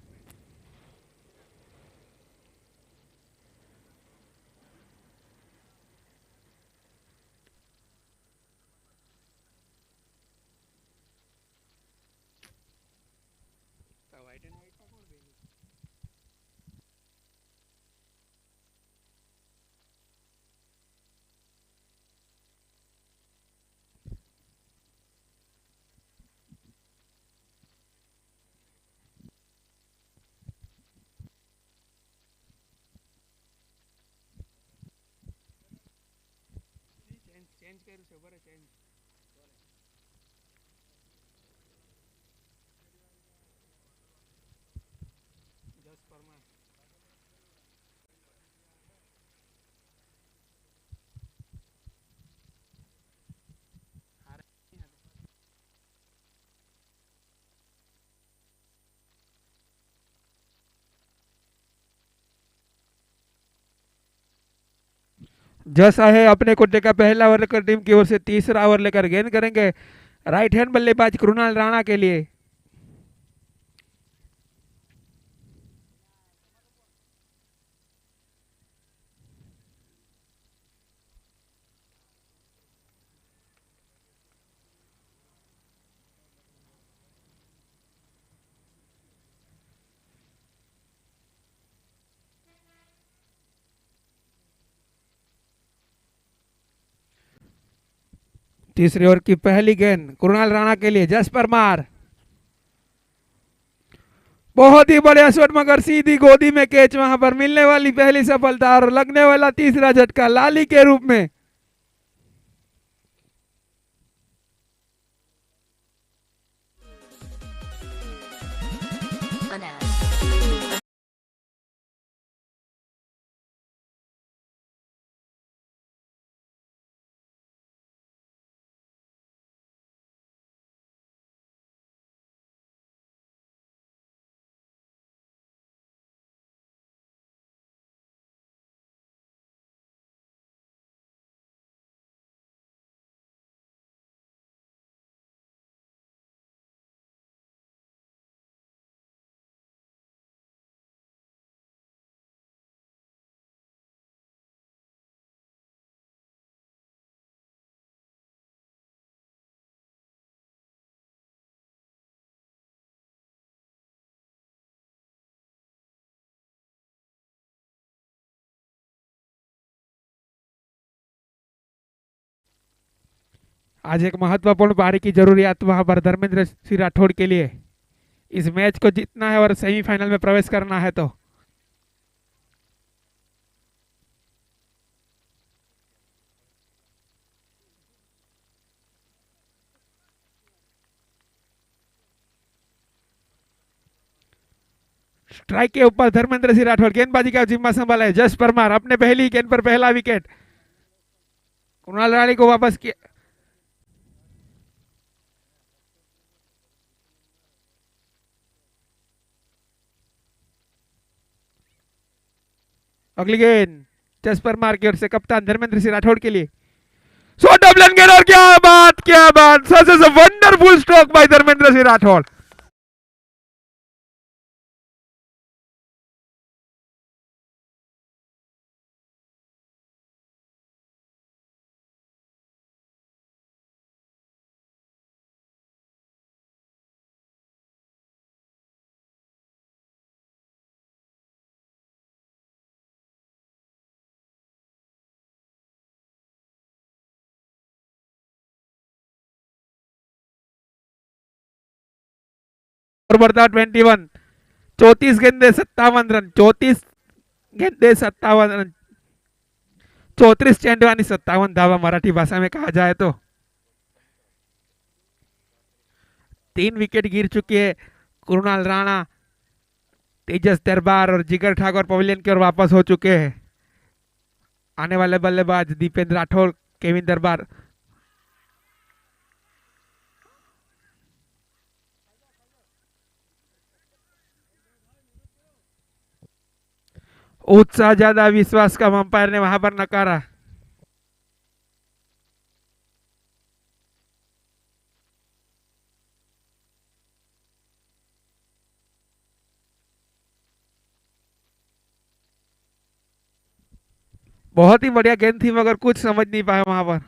जैसा है अपने कोटे का पहला ओवर लेकर टीम की ओर से तीसरा ओवर लेकर गेंद करेंगे राइट हैंड बल्लेबाज कृणाल राणा के लिए। तीसरे ओवर की पहली गेंद कृणाल राणा के लिए, जस परमार बहुत ही बड़े शॉट मगर सीधी गोदी में कैच, वहां पर मिलने वाली पहली सफलता और लगने वाला तीसरा झटका लाली के रूप में। आज एक महत्वपूर्ण पारी की जरूरियात वहां पर धर्मेंद्र सिंह राठौड़ के लिए, इस मैच को जीतना है और सेमीफाइनल में प्रवेश करना है। तो स्ट्राइक के ऊपर धर्मेंद्र सिंह राठौड़ गेंदबाजी का जिम्मा संभाला है। जस परमार अपने पहली गेंद पर पहला विकेट, कृणाल राणी को वापस किया। अगली गेंद जस परमार की ओर से कप्तान धर्मेंद्र सिंह राठौड़ के लिए, शॉट ऑफ लेन गेंद और क्या बात, क्या बात, such is a wonderful stroke by Dharmendra Singh Rathore. और बढ़ता 21, 34 गेंदे 57 रन, 34 गेंदे 57 रन, 34 चेंडू आणि 57 धावा मराठी भाषा में कहा जाए तो। 3 विकेट गिर चुके हैं कृणाल राणा, तेजस दरबार और जिगर ठाकुर पवेलियन की ओर वापस हो चुके हैं। आने वाले बल्लेबाज दीपेंद्र राठौर, केविन दरबार। उत्साह ज्यादा, विश्वास कम, अंपायर ने वहां पर नकारा। बहुत ही बढ़िया गेंद थी मगर कुछ समझ नहीं पाया वहां पर।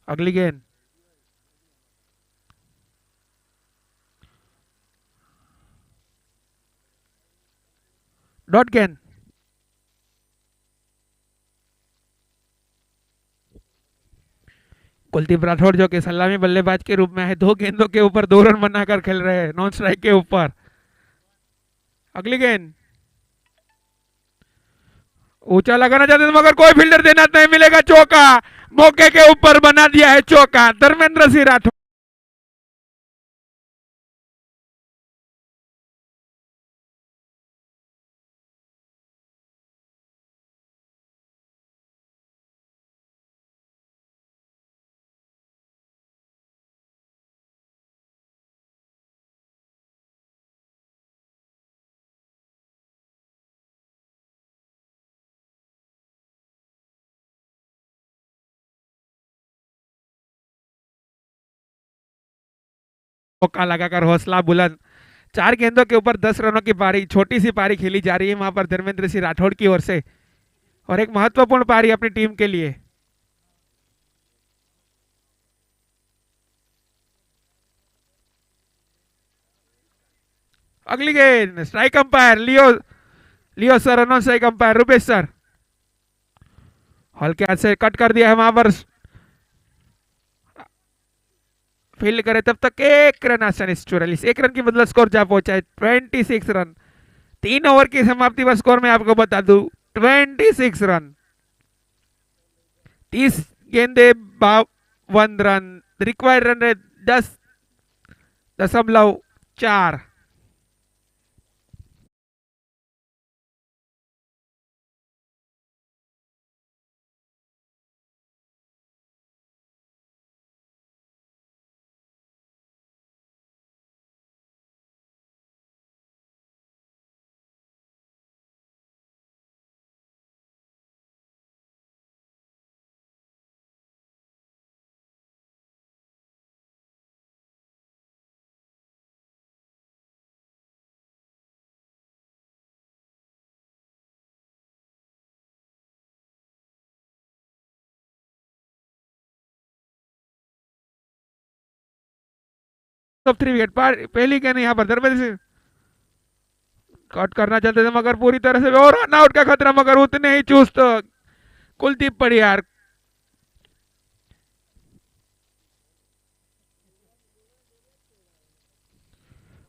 अगली गेंद डॉट गेंद। कुलदीप राठौड़ जो कि सलामी बल्लेबाज के रूप में है, 2 गेंदों के ऊपर 2 रन बनाकर खेल रहे हैं नॉन स्ट्राइक के ऊपर। अगली गेंद ऊंचा लगाना चाहते थे मगर कोई फील्डर देना नहीं मिलेगा, चौका। मौके के ऊपर बना दिया है चौका धर्मेंद्र सिंह राठौड़। मौका लगाकर हौसला बुलंद, 4 गेंदों के ऊपर 10 रनों की पारी, छोटी सी पारी खेली जा रही है वहां पर धर्मेंद्र सिंह राठौड़ की ओर से, और एक महत्वपूर्ण पारी अपनी टीम के लिए। अगली गेंद strike umpire Leo Leo sir, non strike umpire Rupesh sir. हल्के हाथ से कट कर दिया है वहां पर, फील्ड करे तब तक 1 रन आसानी से 44, 1 रन की बदला स्कोर जा पहुंचा है 26 रन। 3 ओवर की समाप्ति पर स्कोर में आपको बता दूं 26 रन, 30 गेंदे 52 run, required run rate 10.4। Top 3 wicket पहली गेंद यहाँ पर धर्मेंद्र सिंह कट करना चाहते थे मगर पूरी तरह से, और रन आउट का खतरा मगर उतने ही चुस्त कुलदीप पडियार।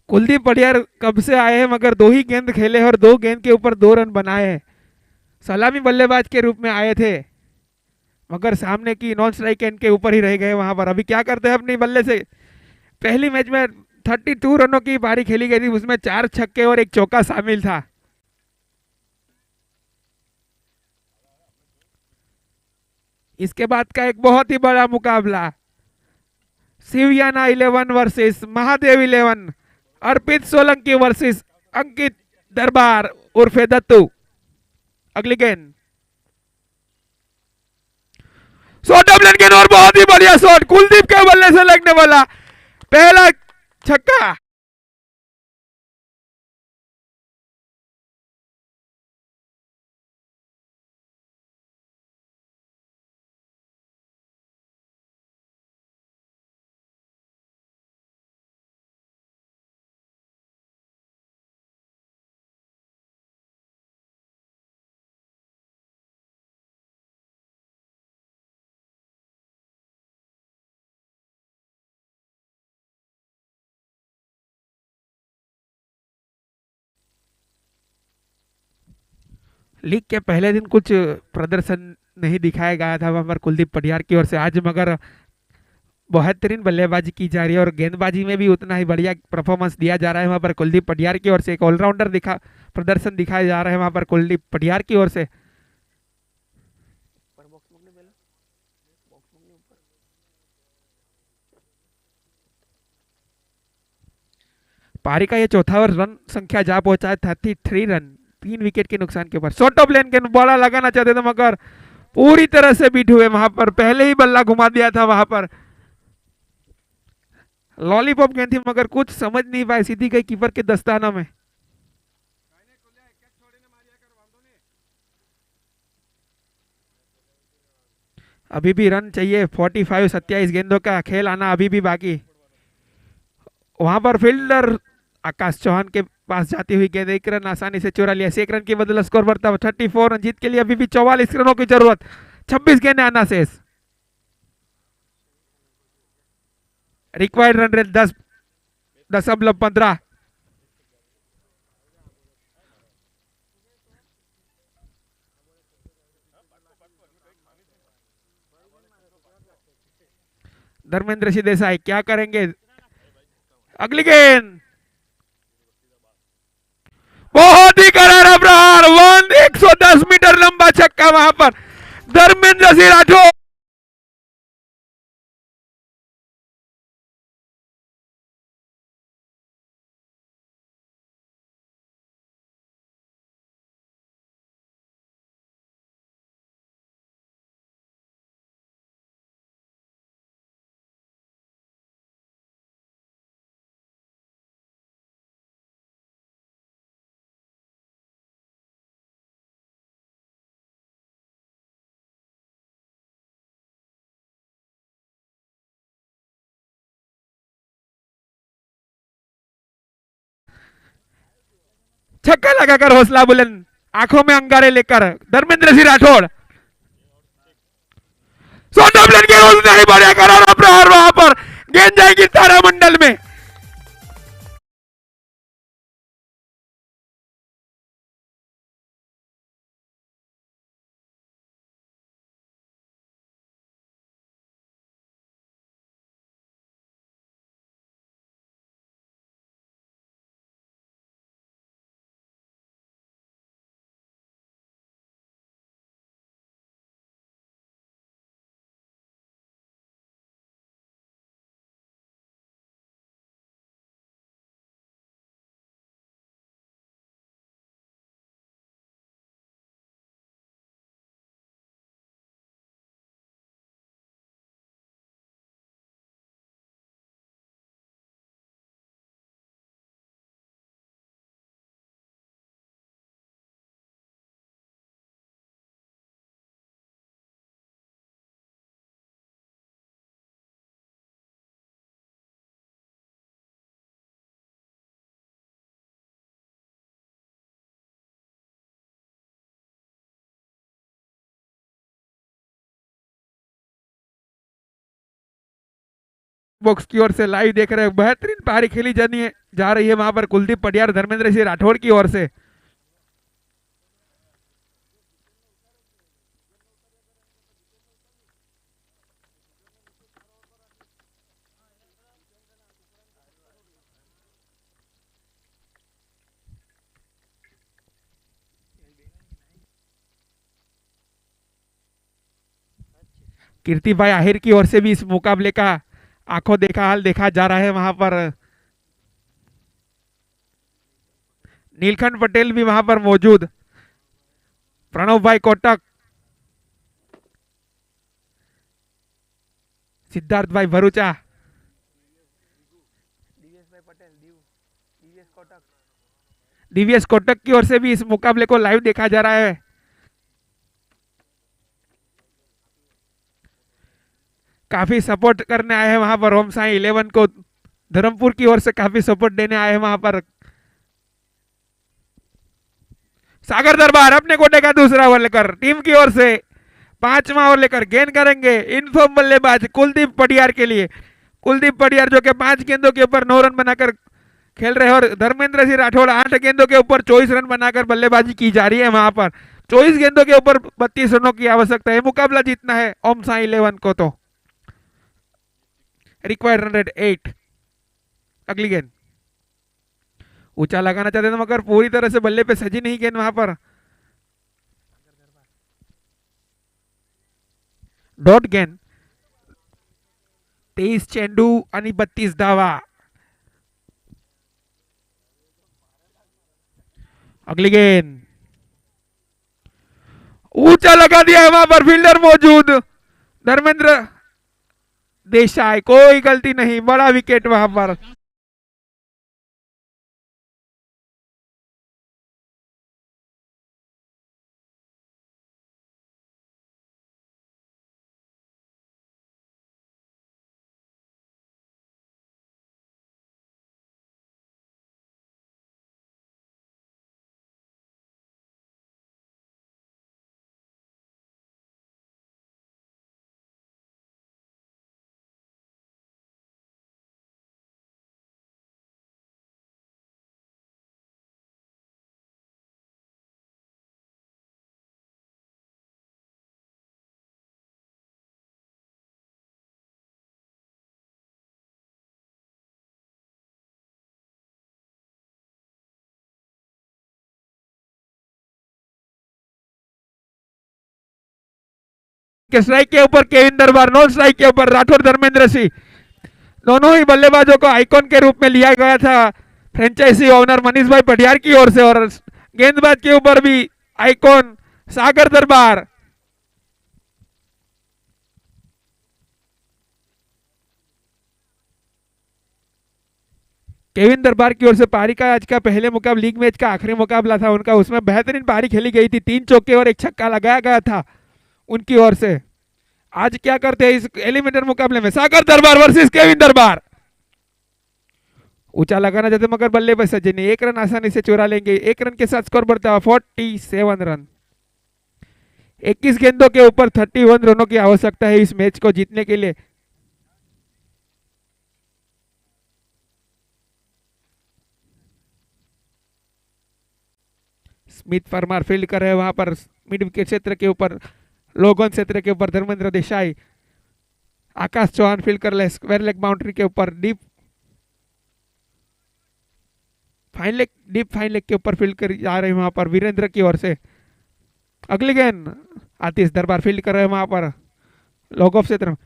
कुलदीप पडियार कब से आए हैं मगर 2 ही गेंद खेले और 2 गेंद के ऊपर 2 रन बनाए हैं। सलामी बल्लेबाज के रूप में आए थे मगर सामने की नॉन स्ट्राइक एंड के ऊपर ही रह गए वहां पर। अभी क्या करते हैं अपनी बल्ले से, पहली मैच में 32 रनों की पारी खेली गई थी, उसमें 4 छक्के और 1 चौका शामिल था। इसके बाद का एक बहुत ही बड़ा मुकाबला, शिवयाना 11 वर्सेस महादेव 11, अर्पित सोलंकी वर्सेस अंकित दरबार उर्फे दत्तू। अगली गेंद शॉट ऑफ लेन गेंद और बहुत ही बढ़िया शॉट, कुलदीप के बल्ले से लगने वाला पहला छक्का। लीग के पहले दिन कुछ प्रदर्शन नहीं दिखाया गया था वहां पर कुलदीप पटियार की ओर से, आज मगर बेहतरीन बल्लेबाजी की जा रही है और गेंदबाजी में भी उतना ही बढ़िया परफॉर्मेंस दिया जा रहा है वहां पर कुलदीप पटियार की ओर से। एक ऑलराउंडर दिखा प्रदर्शन दिखाए जा रहे हैं वहां पर कुलदीप पटियार की ओर से। पारी का ये चौथा ओवर रन संख्या जा पहुंचा है 33 रन, 3 विकेट के नुकसान के ऊपर। शॉर्ट ऑफ लेन के बॉला लगाना चाहते थे मगर पूरी तरह से बीट हुए वहां पर, पहले ही बल्ला घुमा दिया था वहां पर। लॉलीपॉप गेंद थी मगर कुछ समझ नहीं पाए, सीधी गई कीपर के दस्ताना में। अभी भी रन चाहिए, 45 27 गेंदों का खेल आना अभी भी बाकी। वहां पर फील्डर आकाश चौहान के पास जाती हुई गेंद, एक रन आसानी से चुरा लिया। 1 रन के बदले स्कोर बढ़ता हुआ 34 रन। जीत के लिए अभी भी 44 रनों की जरूरत, 26 गेंदें आना शेष। Required run rate 10.15। Dharmendra Singh Desai क्या करेंगे? अगली गेंद बहुत ही करारा प्रहार, 110 मीटर लंबा छक्का वहां पर धर्मेंद्र सिंह राठौर। छक्का लगाकर हौसला बुलंद, आंखों में अंगारे लेकर धर्मेंद्र सिंह राठौड़। सोनम के रोज नहीं बढ़िया करारा प्रहार वहां पर, गेंद जाएगी तारामंडल में। बॉक्स की ओर से लाइव देख रहे हैं, बेहतरीन पारी खेली जानी जा रही है वहां पर कुलदीप पटियार धर्मेंद्र सिंह राठौड़ की ओर से। कीर्ति भाई आहिर की ओर से भी इस मुकाबले का आंखों देखा हाल देखा जा रहा है वहां पर। नीलकंठ पटेल भी वहां पर मौजूद, प्रणव भाई कोटक, सिद्धार्थ भाई भरूचा, डीवीएस कोटक की ओर से भी इस मुकाबले को लाइव देखा जा रहा है। काफी सपोर्ट करने आए हैं वहां पर ओम साई 11 को, धर्मपुर की ओर से काफी सपोर्ट देने आए हैं वहां पर। सागर दरबार अपने कोटे का दूसरा ओवर लेकर टीम की ओर से 5वां ओवर लेकर गेंद करेंगे इनफॉर्म बल्लेबाज कुलदीप पटियार के लिए। कुलदीप पटियार जो कि 5 गेंदों के ऊपर 9 रन बनाकर खेल रहे हैं और धर्मेंद्र सिंह राठौड़ 8 गेंदों के ऊपर 24 रन बनाकर बल्लेबाजी की जा रही है वहां पर। 24 गेंदों के ऊपर 32 रनों की आवश्यकता है, मुकाबला जीतना है ओम साई 11 को। तो रिक्वायर्ड रन रेट 8। अगली गेंद ऊंचा लगाना चाहते थे मगर पूरी तरह से बल्ले पे सजी नहीं गेंद वहां पर। डॉट गेंद, 23 चेंडू आणि 32 धावा। अगली गेंद ऊंचा लगा दिया है, वहां पर फील्डर मौजूद धर्मेंद्र देसाई, कोई गलती नहीं, बड़ा विकेट वहां पर। के स्ट्राइक के ऊपर केविन दरबार, नॉन स्ट्राइक के ऊपर राठौर धर्मेंद्र सिंह। दोनों ही बल्लेबाजों को आइकॉन के रूप में लिया गया था फ्रेंचाइजी ओनर मनीष भाई पटियार की ओर से, और गेंदबाज के ऊपर भी आइकॉन सागर दरबार। केविन दरबार की ओर से पारी का आज का पहले मुकाबला, लीग मैच का आखिरी मुकाबला था उनका, उसमें बेहतरीन पारी खेली गई थी, 3 चौके और 1 छक्का लगाया गया था उनकी ओर से। आज क्या करते हैं इस एलिमिनेटर मुकाबले में, सागर दरबार वर्सेस केविन दरबार। ऊंचा लगाना चाहते मगर बल्ले पर सज्जन ने 1 रन आसानी से चुरा लेंगे। 1 रन के साथ स्कोर बढ़ता है 47 रन। 21 गेंदों के ऊपर 31 रनों की आवश्यकता है इस मैच को जीतने के लिए। स्मिथ फरमार फील्ड कर रहे हैं वहां पर मिड विकेट क्षेत्र के ऊपर, लोगन क्षेत्र के ऊपर धर्मेंद्र देसाई। आकाश चौहान फील्ड कर रहे स्क्वायर लेग बाउंड्री के ऊपर, डीप फाइन लेग के ऊपर फील्ड कर जा रहे हैं वहां पर वीरेंद्र की ओर से। अगली गेंद आतिश दरबार फील्ड कर रहे हैं वहां पर लॉग ऑफ क्षेत्र में।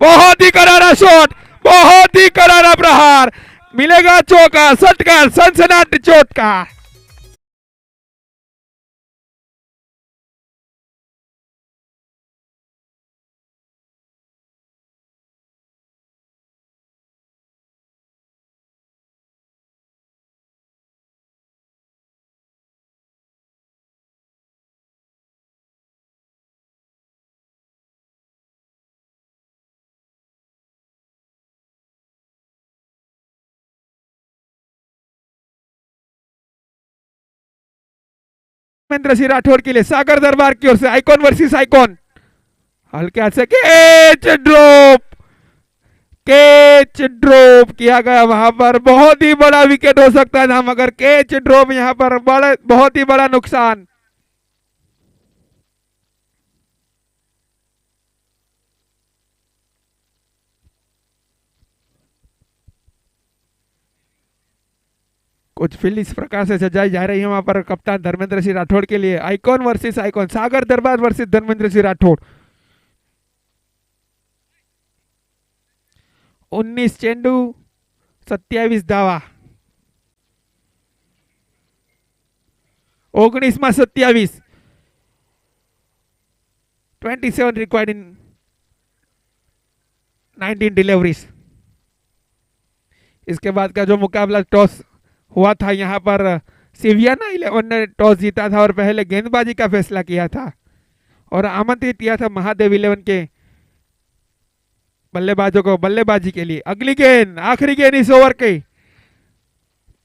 बहुत ही करारा शॉट, बहुत ही करारा प्रहार, मिलेगा चौका, सटका, सनसनाटी चोट का। महेंद्र सिंह राठौर के लिए सागर दरबार की ओर से आइकॉन वर्सेस आइकॉन। हल्के हाथ से कैच ड्रॉप किया गया वहां पर, बहुत ही बड़ा विकेट हो सकता था मगर कैच ड्रॉप यहां पर बहुत ही बड़ा नुकसान। कुछ फील्ड इस प्रकार से सजाई जा रही है वहां पर कप्तान धर्मेंद्र सिंह राठौड़ के लिए। आइकॉन वर्सेस आइकॉन, सागर दरबार वर्सेस धर्मेंद्र सिंह राठौड़। 19 चेंडू 27 धावा, 19 में 27, 27 रिक्वायर्ड इन 19 डिलीवरीज। इसके बाद का जो मुकाबला टॉस हुआ था यहाँ पर सिवियाना 11 ने टॉस जीता था और पहले गेंदबाजी का फैसला किया था और आमंत्रित किया था महादेव 11 के बल्लेबाजों को बल्लेबाजी के लिए। अगली गेंद, आखिरी गेंद इस ओवर की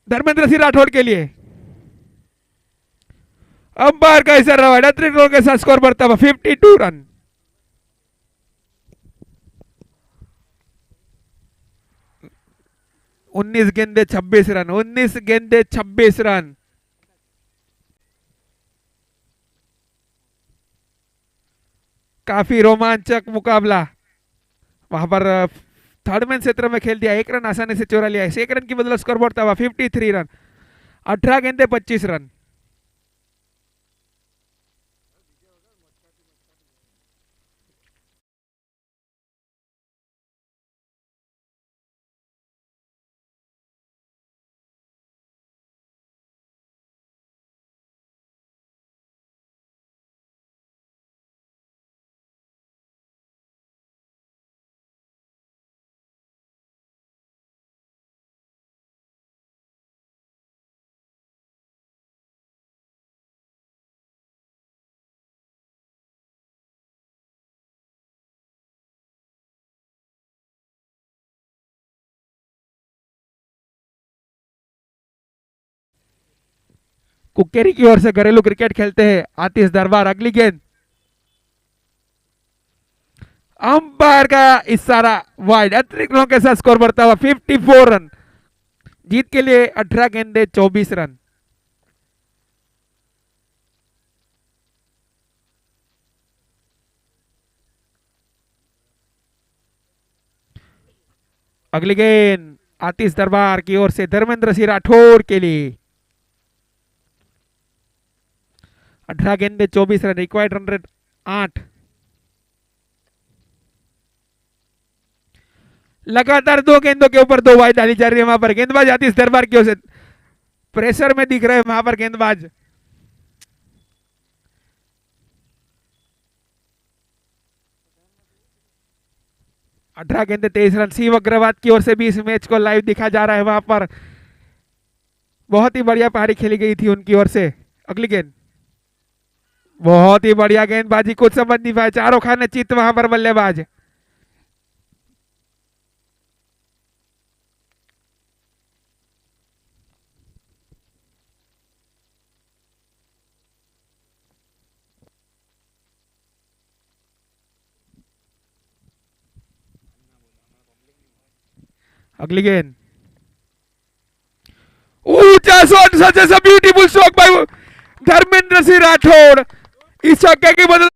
धर्मेंद्र सिंह राठौड़ के लिए। अंपायर का इशारा रहा, अतिरिक्त रनों के साथ स्कोर बढ़ता हुआ 52 रन। उन्नीस गेंदे 26 रन, 19 गेंदे 26 रन। काफी रोमांचक मुकाबला वहां पर थर्ड मैन क्षेत्र में खेल दिया, 1 रन आसानी से चुरा लिया। 1 रन की बदला स्कोर बढ़ता हुआ 53 रन। 18 गेंदे 25 रन। कुक्केरी की ओर से घरेलू क्रिकेट खेलते हैं आतिश दरबार। अगली गेंद, अंपायर का इशारा, वाइड। अतिरिक्त रनों के साथ स्कोर बढ़ता हुआ 54 रन। जीत के लिए 18 गेंदे 24 रन। अगली गेंद आतिश दरबार की ओर से धर्मेंद्र सिंह राठौर के लिए। 18 गेंदे 24 रन। Required run rate 8। लगातार 2 गेंदों के ऊपर 2 वाइड डाली जा रही है वहां पर। गेंदबाज आतिश दरबार की ओर से प्रेशर में दिख रहे हैं वहां पर गेंदबाज। अठारह गेंदे 23 रन। शिव अग्रवाल की ओर से भी इस मैच को लाइव दिखा जा रहा है वहां पर। बहुत ही बढ़िया पारी खेली गई थी उनकी ओर से। अगली गेंद, बहुत ही बढ़िया गेंदबाजी, कुछ समझ नहीं पाए चारों खाने चित वहां पर बल्लेबाज। अगली गेंद, ऊंचा shot, such as a beautiful stroke by Dharmendra Singh Rathore. इस छक्के की बदल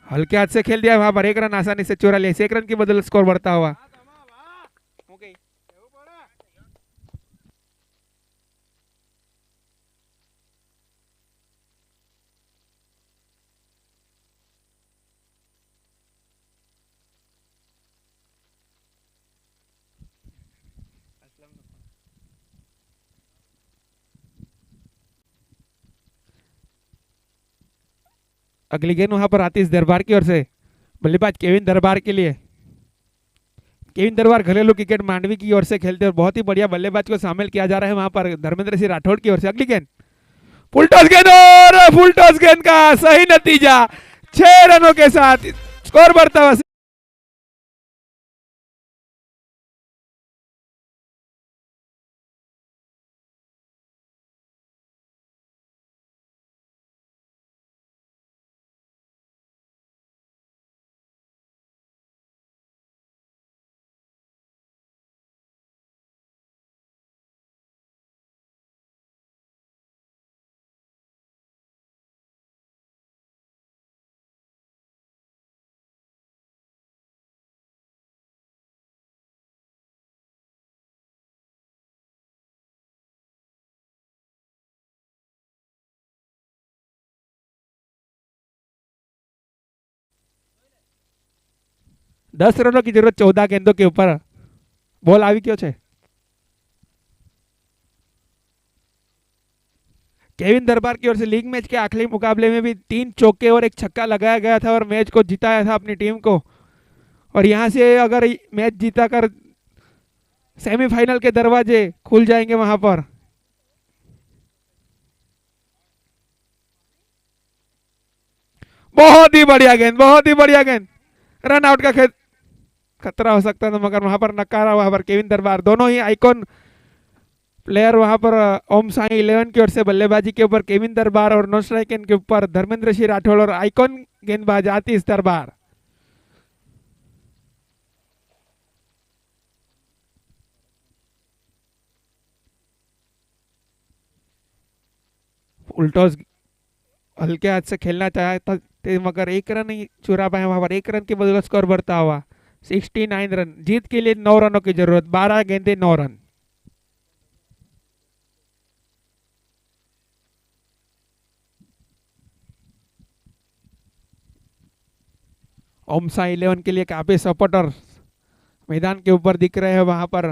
'हल्के हाथ से खेल दिया वहां पर। 1 रन आसानी से चुरा लिया। 1 रन की बदल स्कोर बढ़ता हुआ। अगली गेंद वहां पर आतिश दरबार की ओर से। बल्लेबाज केविन दरबार के लिए। केविन दरबार घरेलू क्रिकेट मांडवी की ओर से खेलते हैं। बहुत ही बढ़िया बल्लेबाज को शामिल किया जा रहा है वहां पर धर्मेंद्र सिंह राठौड़ की ओर से। अगली गेंद, फुल टॉस गेंद और फुल टॉस गेंद का सही नतीजा। 6 रनों के साथ स्कोर बढ़ता हुआ। दस रनों की जरूरत 14 गेंदों के ऊपर। बॉल આવી क्यों છે? केविन दरबार की ओर से लीग मैच के आखिरी मुकाबले में भी 3 चौके और 1 छक्का लगाया गया था और मैच को जिताया था अपनी टीम को। और यहां से अगर मैच जीता कर सेमीफाइनल के दरवाजे खुल जाएंगे वहां पर। बहुत ही बढ़िया गेंद, बहुत ही बढ़िया गेंद। रन आउट का खतरा हो सकता था मगर वहां पर नकारा वहां पर केविन दरबार। दोनों ही आइकॉन प्लेयर वहां पर ओम साई 11 की ओर से बल्लेबाजी के ऊपर केविन दरबार और नो स्ट्राइक के ऊपर धर्मेंद्र सिंह राठौड़ और आइकॉन गेंदबाज आतिश दरबार। उल्टोस हल्के हाथ से खेलना चाहता थे मगर एक रन ही चुरा पाए, वहां पर एक रन के बदले स्कोर बढ़ता हुआ 69 रन। जीत के लिए 9 रनों की जरूरत, 12 गेंदे 9 रन। ओमसा 11 के लिए काफी सपोर्टर मैदान के ऊपर दिख रहे हैं वहां पर।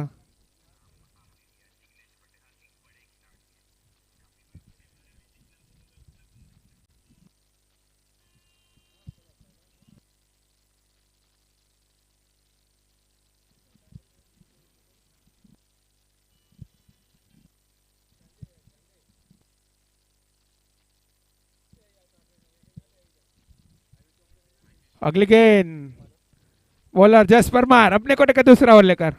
अगली गेंद बॉलर जस परमार अपने कोटे का दूसरा ओवर लेकर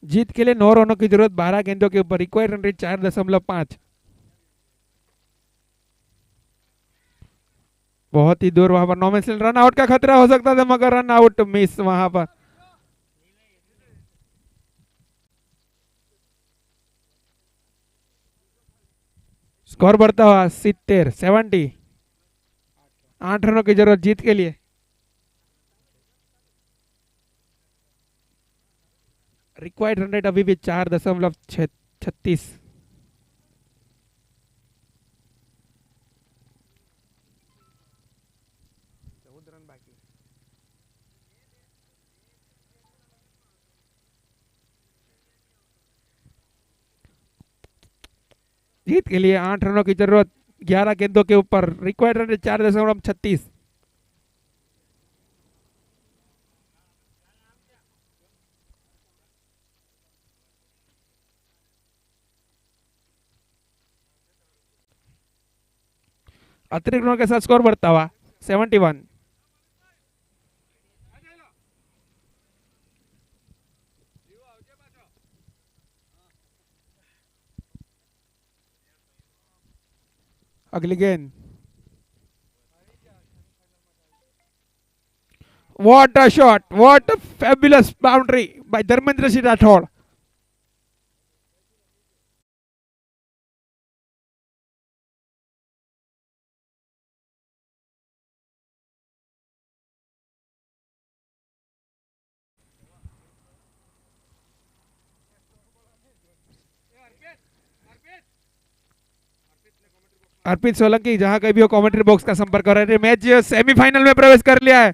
जीत के लिए 9 रनों की जरूरत, 12 गेंदों के ऊपर। Required run rate 4.5। बहुत ही दूर वहां पर नो मिसल, रन आउट का खतरा हो सकता था मगर रन आउट मिस वहां पर। स्कोर बढ़ता हुआ 70। 8 रनों की जरूरत जीत के लिए। रिक्वायर्ड रन रेट अभी भी 4.36। जीत के लिए 8 रनों की जरूरत, 11 गेंदों के ऊपर। Required run rate 4.36। अतिरिक्त रनों के साथ स्कोर बढ़ता हुआ 71। अगली गेंद, what a shot, what a fabulous boundary by Dharmendra Singh Rathore. अर्पित सोलंकी जहां कहीं भी हो कमेंट्री बॉक्स का संपर्क कर रहे हैं। मैच सेमीफाइनल में प्रवेश कर लिया है।